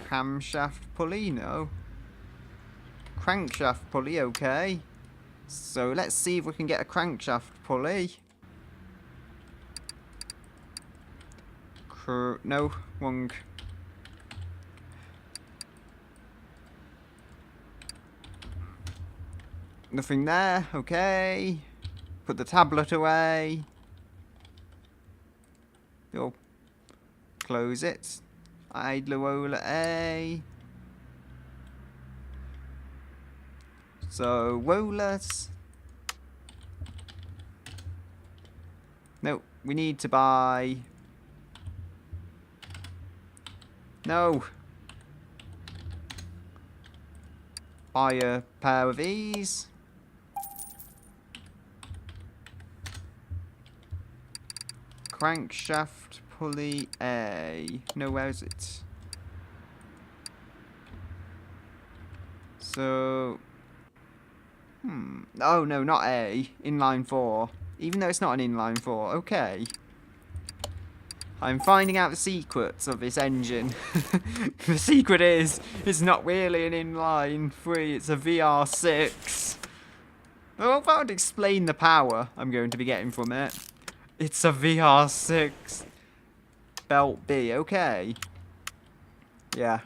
Camshaft pulley, no. Crankshaft pulley, okay. So let's see if we can get a crankshaft pulley. No, wrong. Nothing there, okay. Put the tablet away. Oh, close it. Idler roller A. So, rollers. No, we need to buy... No. Buy a pair of these. Crankshaft pulley A. No, where is it? So... Oh, no, not A. Inline 4. Even though it's not an inline 4. Okay. I'm finding out the secrets of this engine. The secret is, it's not really an inline 3, it's a VR6. Well, that would explain the power I'm going to be getting from it. It's a VR6 belt B, okay. Yeah.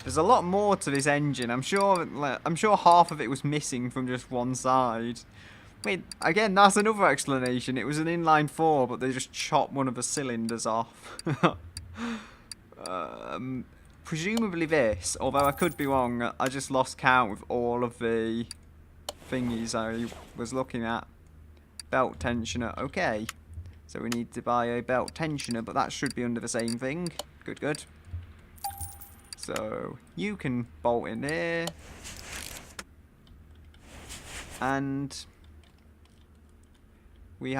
There's a lot more to this engine. I'm sure half of it was missing from just one side. Wait, again, that's another explanation. It was an inline 4, but they just chopped one of the cylinders off. Presumably this, although I could be wrong. I just lost count with all of the thingies I was looking at. Belt tensioner, okay. So we need to buy a belt tensioner, but that should be under the same thing. Good, good. So you can bolt in here. And we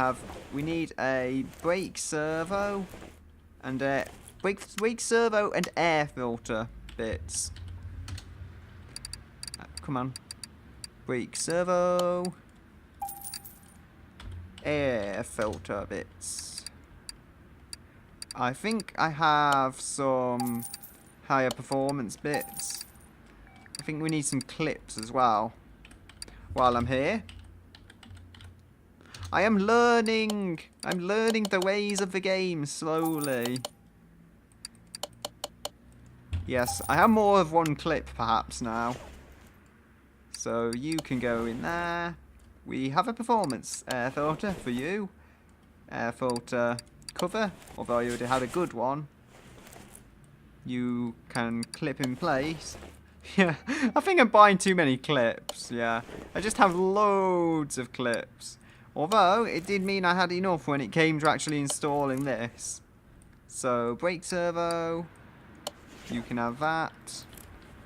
need a brake servo and a brake servo and air filter bits. Come on. Brake servo, air filter bits. I think I have some higher performance bits. I think we need some clips as well. While I'm here, I'm learning the ways of the game slowly. Yes, I have more of one clip perhaps now. So you can go in there. We have a performance air filter for you. Air filter cover, although you already had a good one. You can clip in place. Yeah, I think I'm buying too many clips, yeah. I just have loads of clips. Although, it did mean I had enough when it came to actually installing this. So, brake servo. You can have that.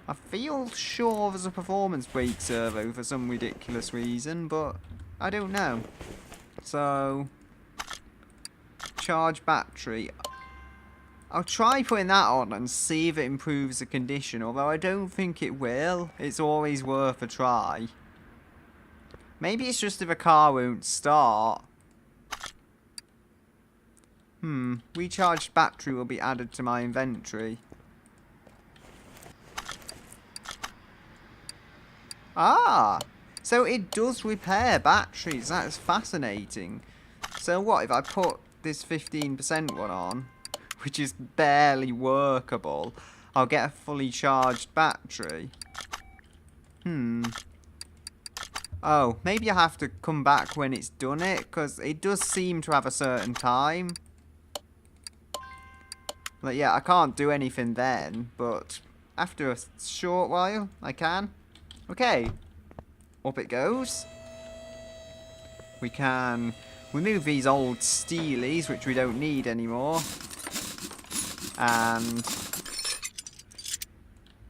I feel sure there's a performance brake servo for some ridiculous reason, but I don't know. So, charge battery. I'll try putting that on and see if it improves the condition, although I don't think it will. It's always worth a try. Maybe it's just if a car won't start. Recharged battery will be added to my inventory. Ah! So it does repair batteries. That's fascinating. So what if I put this 15% one on, which is barely workable, I'll get a fully charged battery. Oh, maybe I have to come back when it's done it, because it does seem to have a certain time. Like, yeah, I can't do anything then, but after a short while, I can. Okay, up it goes. We can remove these old steelies, which we don't need anymore. And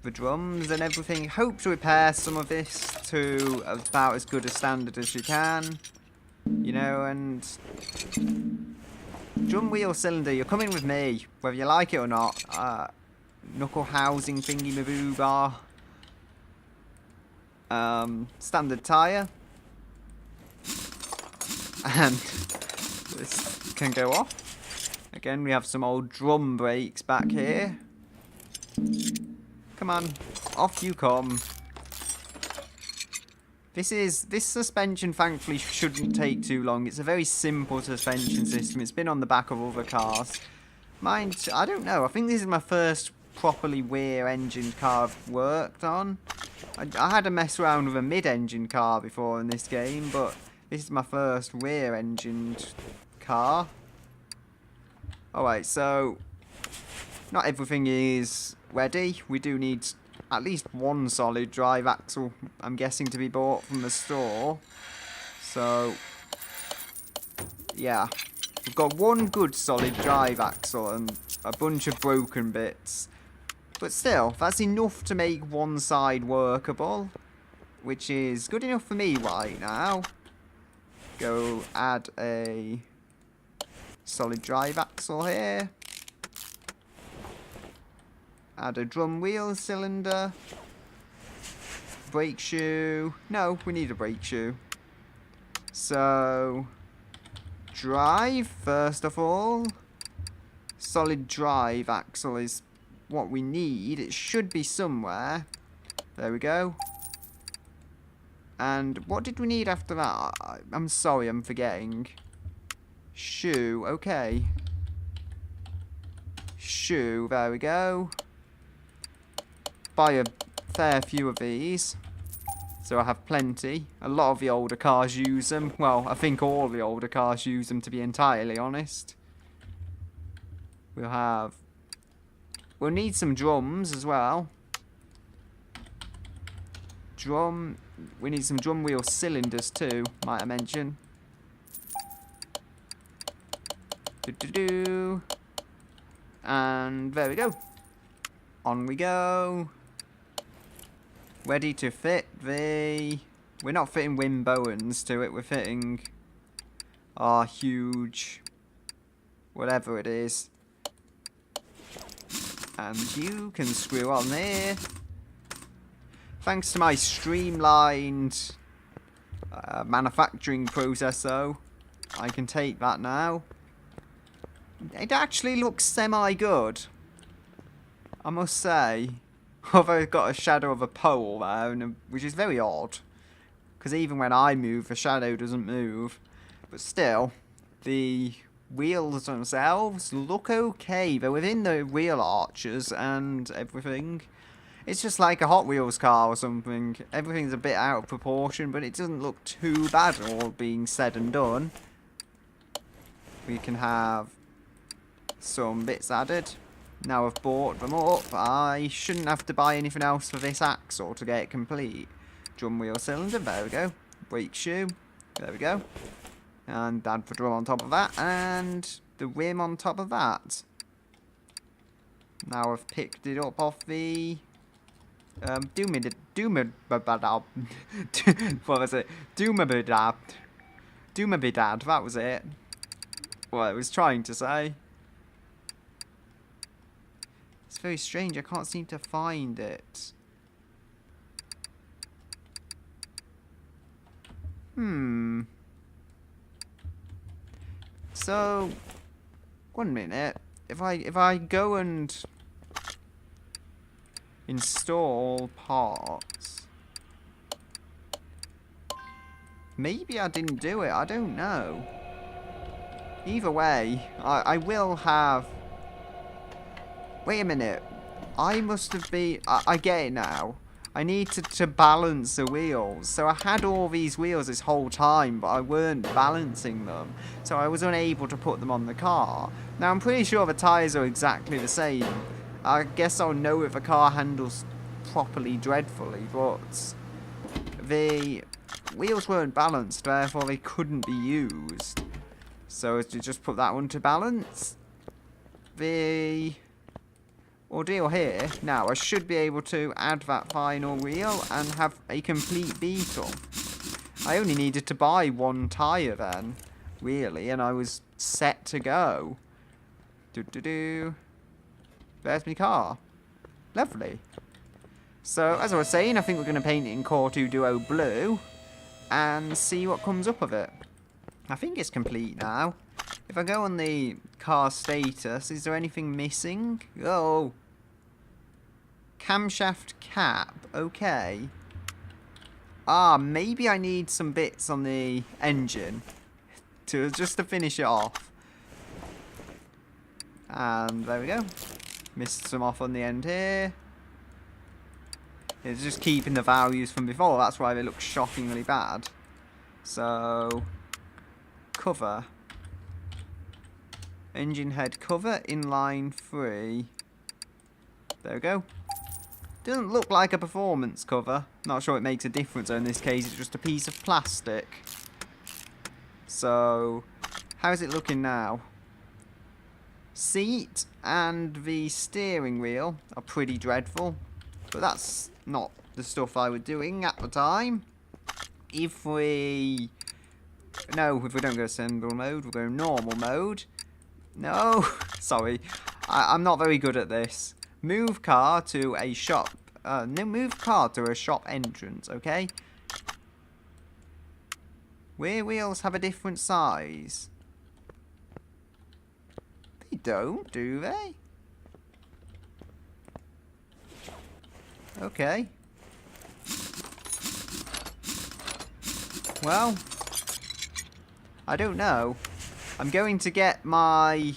the drums and everything. Hope to repair some of this to about as good a standard as you can. You know, and drum wheel cylinder, you're coming with me, whether you like it or not. Knuckle housing thingy maboo bar. Standard tyre. And this can go off. Again, we have some old drum brakes back here. Come on, off you come. This suspension thankfully shouldn't take too long. It's a very simple suspension system. It's been on the back of other cars. Mind, I don't know. I think this is my first properly rear-engined car I've worked on. I had to mess around with a mid-engine car before in this game, but this is my first rear-engined car. Alright, so not everything is ready. We do need at least one solid drive axle, I'm guessing, to be bought from the store. So, yeah. We've got one good solid drive axle and a bunch of broken bits. But still, that's enough to make one side workable, which is good enough for me right now. Go add a solid drive axle here. Add a drum wheel cylinder. Brake shoe. No, we need a brake shoe. So, drive, first of all. Solid drive axle is what we need. It should be somewhere. There we go. And what did we need after that? I'm sorry, I'm forgetting. Shoe, okay. Shoe, there we go. Buy a fair few of these. So I have plenty. A lot of the older cars use them. Well, I think all the older cars use them, to be entirely honest. We'll need some drums as well. We need some drum wheel cylinders too, might I mention. And there we go. On we go. Ready to fit the... We're not fitting wind bowens to it, we're fitting our huge... whatever it is. And you can screw on there. Thanks to my streamlined manufacturing process though, I can take that now. It actually looks semi-good, I must say. Although it's got a shadow of a pole there, which is very odd. Because even when I move, the shadow doesn't move. But still, the wheels themselves look okay. They're within the wheel arches and everything. It's just like a Hot Wheels car or something. Everything's a bit out of proportion, but it doesn't look too bad, all being said and done. We can have some bits added. Now I've bought them up, I shouldn't have to buy anything else for this axle to get it complete. Drum wheel cylinder, there we go. Brake shoe, there we go. And add the drum on top of that, and the rim on top of that. Now I've picked it up off the... what was it? Doomabidad, that was it. What I was trying to say. It's very strange, I can't seem to find it. So, 1 minute. If I go and install parts, maybe I didn't do it, I don't know. Either way, I will have... Wait a minute. I must have been... I get it now. I need to balance the wheels. So I had all these wheels this whole time, but I weren't balancing them. So I was unable to put them on the car. Now I'm pretty sure the tyres are exactly the same. I guess I'll know if the car handles properly dreadfully, but the wheels weren't balanced, therefore they couldn't be used. So to just put that one to balance. The ordeal here, now I should be able to add that final wheel and have a complete Beetle. I only needed to buy one tyre then, really, and I was set to go. There's my car. Lovely. So, as I was saying, I think we're going to paint it in Core 2 Duo Blue and see what comes up of it. I think it's complete now. If I go on the car status, is there anything missing? Oh. Camshaft cap. Okay. Ah, maybe I need some bits on the engine just to finish it off. And there we go. Missed some off on the end here. It's just keeping the values from before. That's why they look shockingly bad. So, cover. Engine head cover, inline 3. There we go. Doesn't look like a performance cover. Not sure it makes a difference in this case. It's just a piece of plastic. So, how's it looking now? Seat and the steering wheel are pretty dreadful. But that's not the stuff I was doing at the time. If we don't go assemble mode, we'll go normal mode. No, sorry, I'm not very good at this. Move car to a shop. No, move car to a shop entrance, okay? Rear wheels have a different size. They don't, do they? Okay. Well, I don't know. I'm going to get my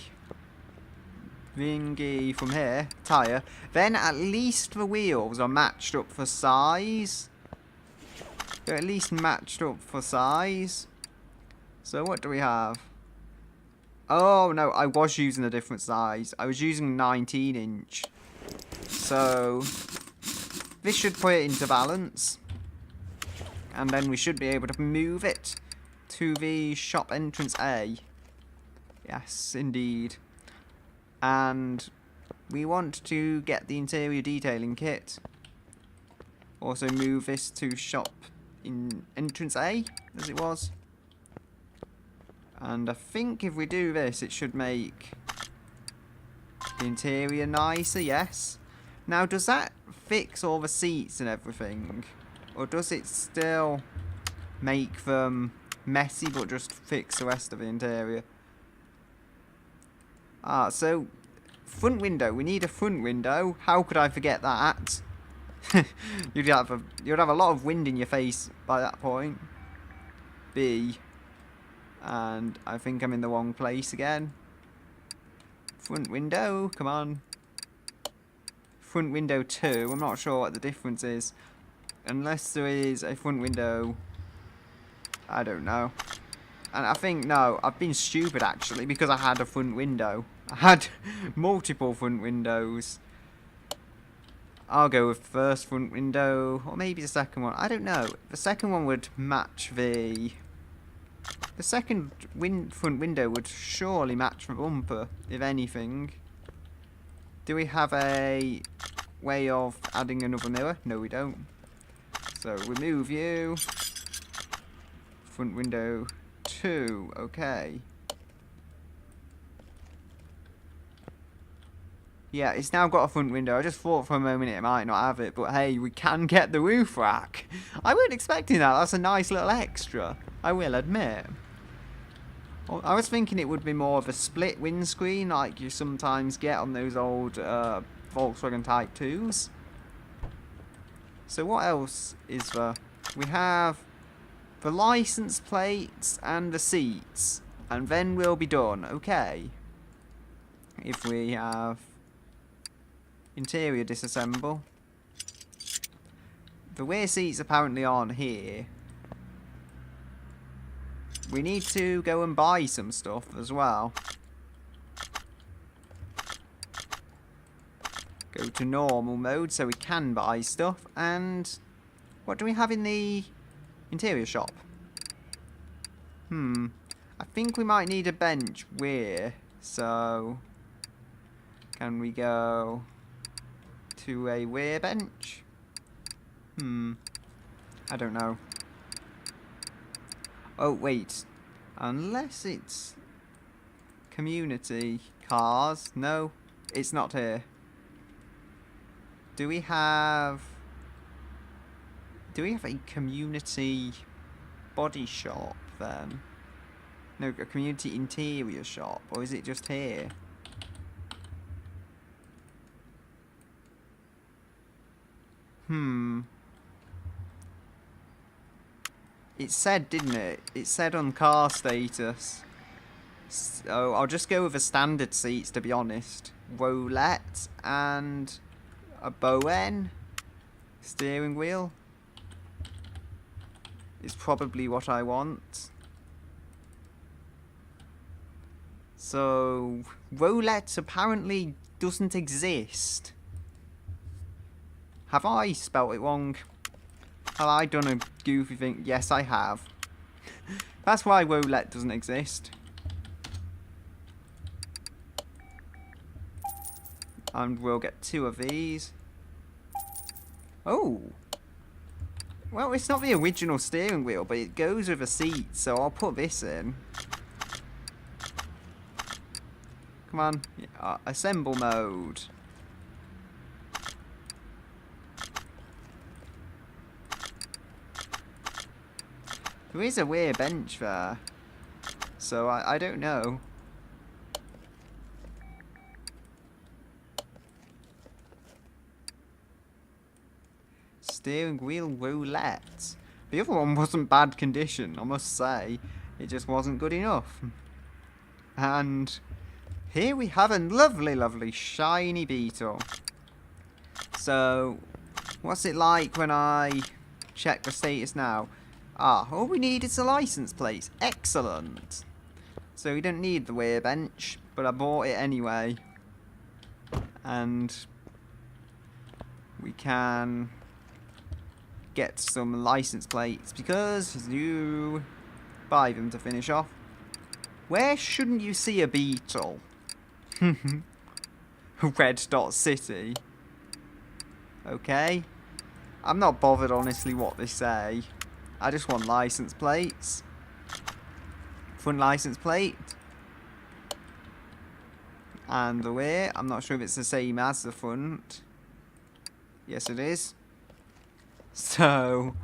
thingy from here, tyre. Then at least the wheels are matched up for size. They're at least matched up for size. So what do we have? Oh no, I was using a different size. I was using 19 inch. So this should put it into balance. And then we should be able to move it to the shop entrance A. Yes, indeed. And we want to get the interior detailing kit. Also move this to shop in entrance A, as it was. And I think if we do this, it should make the interior nicer, yes. Now, does that fix all the seats and everything? Or does it still make them messy, but just fix the rest of the interior? Ah, so, front window. We need a front window. How could I forget that? You'd have a lot of wind in your face by that point. B. And I think I'm in the wrong place again. Front window, come on. Front window 2, I'm not sure what the difference is. Unless there is a front window, I don't know. And I think, no, I've been stupid actually, because I had a front window. I had multiple front windows. I'll go with first front window, or maybe the second one, I don't know. The second one would match the... The second front window would surely match the bumper, if anything. Do we have a way of adding another mirror? No, we don't. So, remove you. Front window 2, okay. Yeah, it's now got a front window. I just thought for a moment it might not have it, but hey, we can get the roof rack. I wasn't expecting that. That's a nice little extra, I will admit. I was thinking it would be more of a split windscreen like you sometimes get on those old Volkswagen Type 2s. So what else is there? We have the license plates and the seats, and then we'll be done, okay. If we have interior disassemble. The rear seats apparently aren't here. We need to go and buy some stuff as well. Go to normal mode so we can buy stuff. And what do we have in the interior shop? I think we might need a bench rear. So can we go to a rear bench? I don't know. Oh, wait. Unless it's community cars. No, it's not here. Do we have a community body shop then? No, a community interior shop. Or is it just here? It said, didn't it? It said on car status. So I'll just go with the standard seats, to be honest. Roulette and a Bowen steering wheel is probably what I want. So roulette apparently doesn't exist. Have I spelt it wrong? Have I done a goofy thing? Yes, I have. That's why roulette doesn't exist. And we'll get 2 of these. Oh! Well, it's not the original steering wheel, but it goes with a seat, so I'll put this in. Come on. Assemble mode. There is a weird bench there. So I don't know. Steering wheel roulette. The other one wasn't bad condition, I must say. It just wasn't good enough. And here we have a lovely, lovely shiny beetle. So, what's it like when I check the status now? Ah, all we need is a license plate. Excellent. So we don't need the weir bench, but I bought it anyway. And we can get some license plates because you buy them to finish off. Where shouldn't you see a beetle? Red Dot City. Okay. I'm not bothered honestly what they say. I just want license plates. Front license plate. And the rear. I'm not sure if it's the same as the front. Yes it is. So,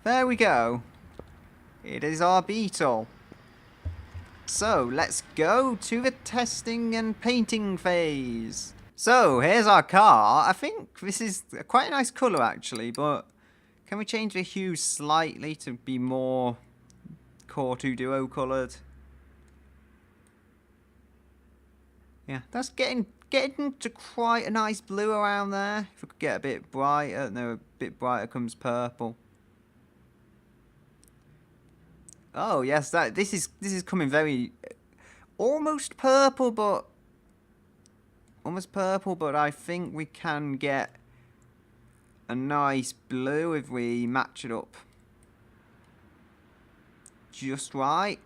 there we go. It is our beetle. So, let's go to the testing and painting phase. So, here's our car. I think this is quite a nice colour actually, but can we change the hue slightly to be more Core 2 Duo coloured? Yeah, that's getting to quite a nice blue around there. If we could get a bit brighter, no, a bit brighter comes purple. Oh yes, this is coming very almost purple, but I think we can get a nice blue if we match it up just right.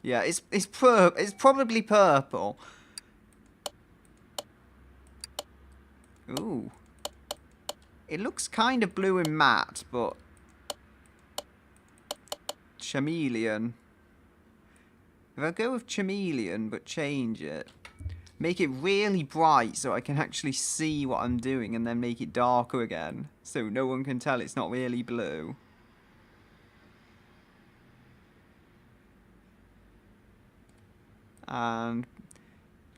Yeah, it's probably purple. Ooh. It looks kind of blue and matte, but chameleon. If I go with chameleon but change it, make it really bright so I can actually see what I'm doing, and then make it darker again so no one can tell it's not really blue. And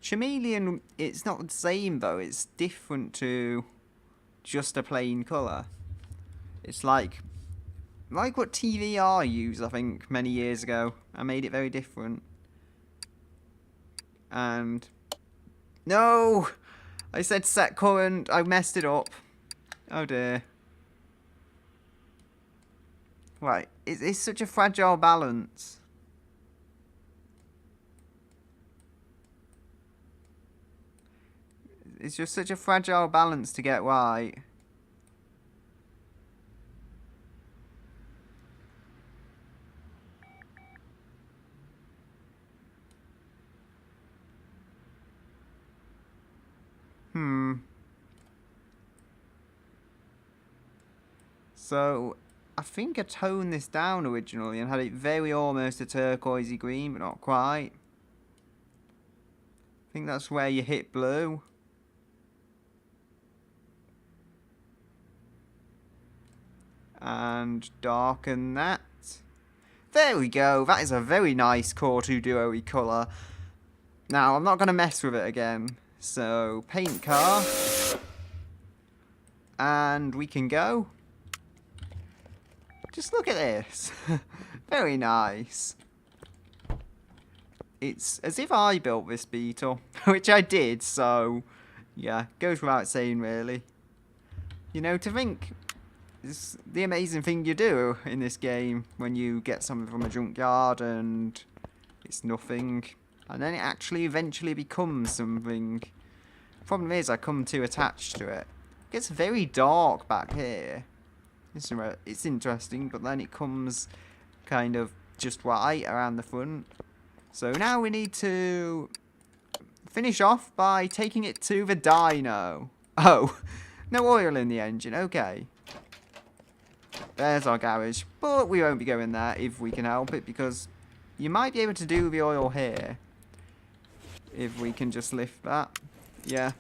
chameleon, it's not the same though, it's different to just a plain colour. It's like what TVR used, I think, many years ago. I made it very different. And no! I said set current, I messed it up. Oh dear. Right, it's such a fragile balance. It's just such a fragile balance to get right. So, I think I toned this down originally and had it very almost a turquoisey green, but not quite. I think that's where you hit blue. And darken that. There we go. That is a very nice Core 2 Duo-y colour. Now, I'm not going to mess with it again. So, paint car. And we can go. Just look at this. Very nice. It's as if I built this beetle. Which I did, so yeah, goes without saying really. You know, to think it's the amazing thing you do in this game when you get something from a junkyard and it's nothing. And then it actually eventually becomes something. Problem is, I come too attached to it. It gets very dark back here. It's interesting, but then it comes kind of just right around the front. So now we need to finish off by taking it to the dyno. Oh, no oil in the engine, okay. There's our garage, but we won't be going there if we can help it, because you might be able to do the oil here. If we can just lift that. Yeah.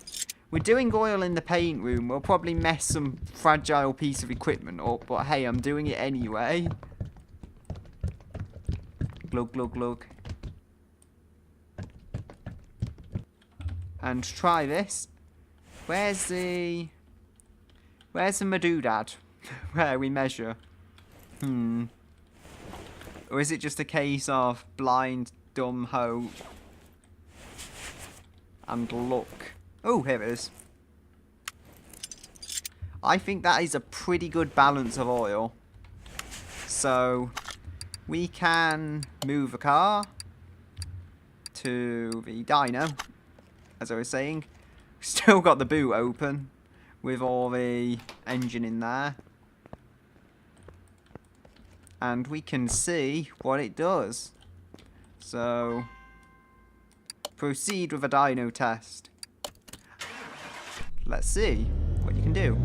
We're doing oil in the paint room. We'll probably mess some fragile piece of equipment up, but hey, I'm doing it anyway. Glug, glug, glug. And try this. Where's the doodad? Where we measure? Or is it just a case of blind, dumb hope and luck? Oh, here it is. I think that is a pretty good balance of oil. So we can move a car to the dyno, as I was saying. Still got the boot open with all the engine in there. And we can see what it does. So proceed with a dyno test. Let's see what you can do.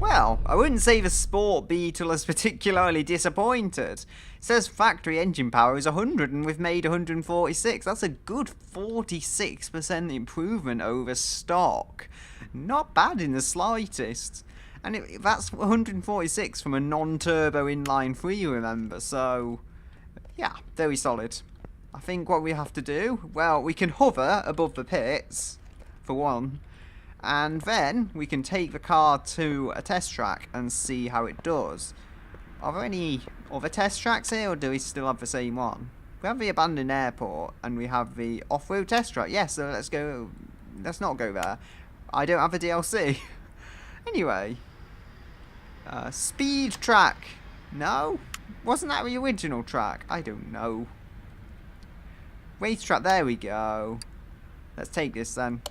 Well, I wouldn't say the Sport Beetle is particularly disappointed. It says factory engine power is 100 and we've made 146. That's a good 46% improvement over stock. Not bad in the slightest. And that's 146 from a non-turbo inline 3, remember, so yeah, very solid. I think what we have to do, well, we can hover above the pits, for one. And then we can take the car to a test track and see how it does. Are there any other test tracks here, or do we still have the same one? We have the abandoned airport and we have the off-road test track. Yes, so let's go. Let's not go there. I don't have a DLC. Anyway. Speed track. No? Wasn't that the original track? I don't know. Race track, there we go. Let's take this then.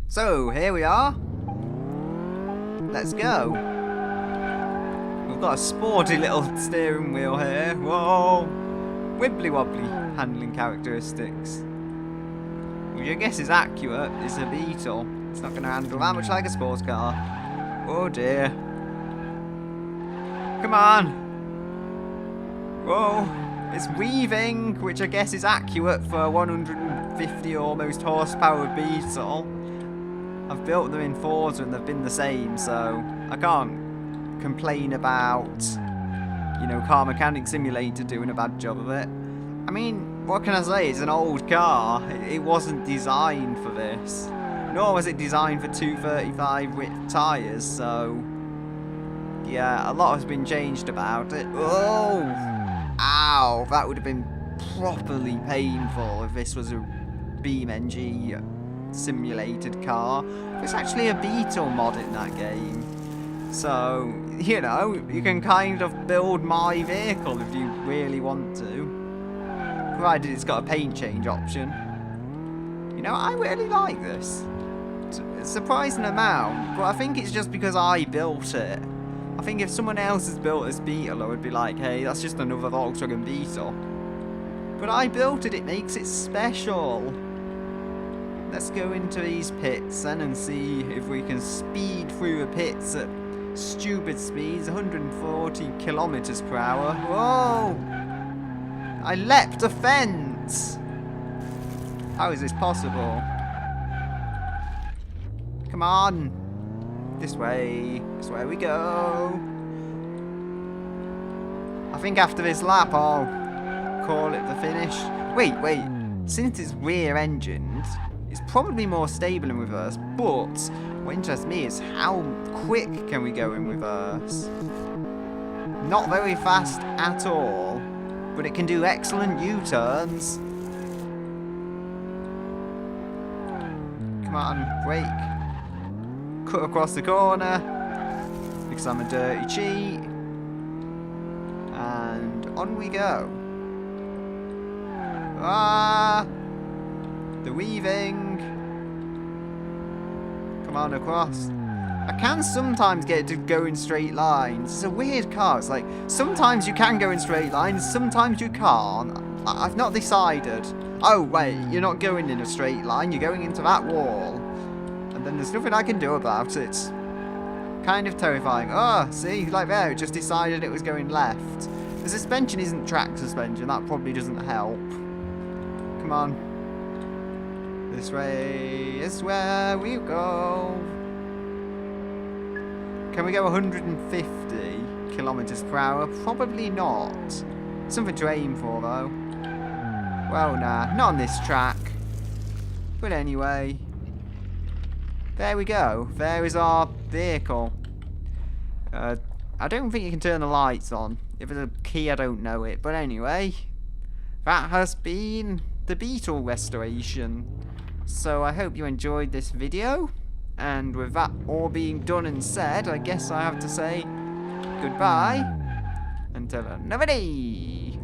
So, here we are. Let's go. We've got a sporty little steering wheel here. Whoa! Wibbly wobbly handling characteristics. Which I guess is accurate. It's a Beetle. It's not going to handle that much like a sports car. Oh dear. Come on! Whoa! It's weaving, which I guess is accurate for a 150 almost horsepower Beetle. I've built them in Forza and they've been the same, so I can't complain about, you know, Car Mechanic Simulator doing a bad job of it. I mean, what can I say? It's an old car. It wasn't designed for this. Nor was it designed for 235 width tyres, so yeah, a lot has been changed about it. Oh! Ow! That would have been properly painful if this was a BeamNG simulated car. There's actually a Beetle mod in that game. So, you know, you can kind of build my vehicle if you really want to. Provided it's got a paint change option. You know, I really like this. It's a surprising amount, but I think it's just because I built it. I think if someone else has built this Beetle, I would be like, hey, that's just another Volkswagen Beetle. But I built it, it makes it special. Let's go into these pits then and see if we can speed through the pits at stupid speeds, 140 kilometers per hour. Whoa! I leapt a fence! How is this possible? Come on! This way. This way we go. I think after this lap I'll call it the finish. Wait. Since it's rear-engined, It's probably more stable in reverse, but what interests me is how quick can we go in reverse? Not very fast at all, but it can do excellent U-turns. Come on, brake. Cut across the corner, because I'm a dirty cheat. And on we go. Ah! The weaving. Come on, across. I can sometimes get it to go in straight lines. It's a weird car. It's like, sometimes you can go in straight lines, sometimes you can't. I've not decided. Oh, wait, you're not going in a straight line, you're going into that wall. And then there's nothing I can do about it. Kind of terrifying. Oh, see, like there, it just decided it was going left. The suspension isn't track suspension, that probably doesn't help. Come on. This way is where we go. Can we go 150 kilometers per hour? Probably not. Something to aim for, though. Well, nah, not on this track. But anyway. There we go. There is our vehicle. I don't think you can turn the lights on. If it's a key, I don't know it. But anyway. That has been the Beetle restoration. So I hope you enjoyed this video. And with that all being done and said, I guess I have to say goodbye until another day.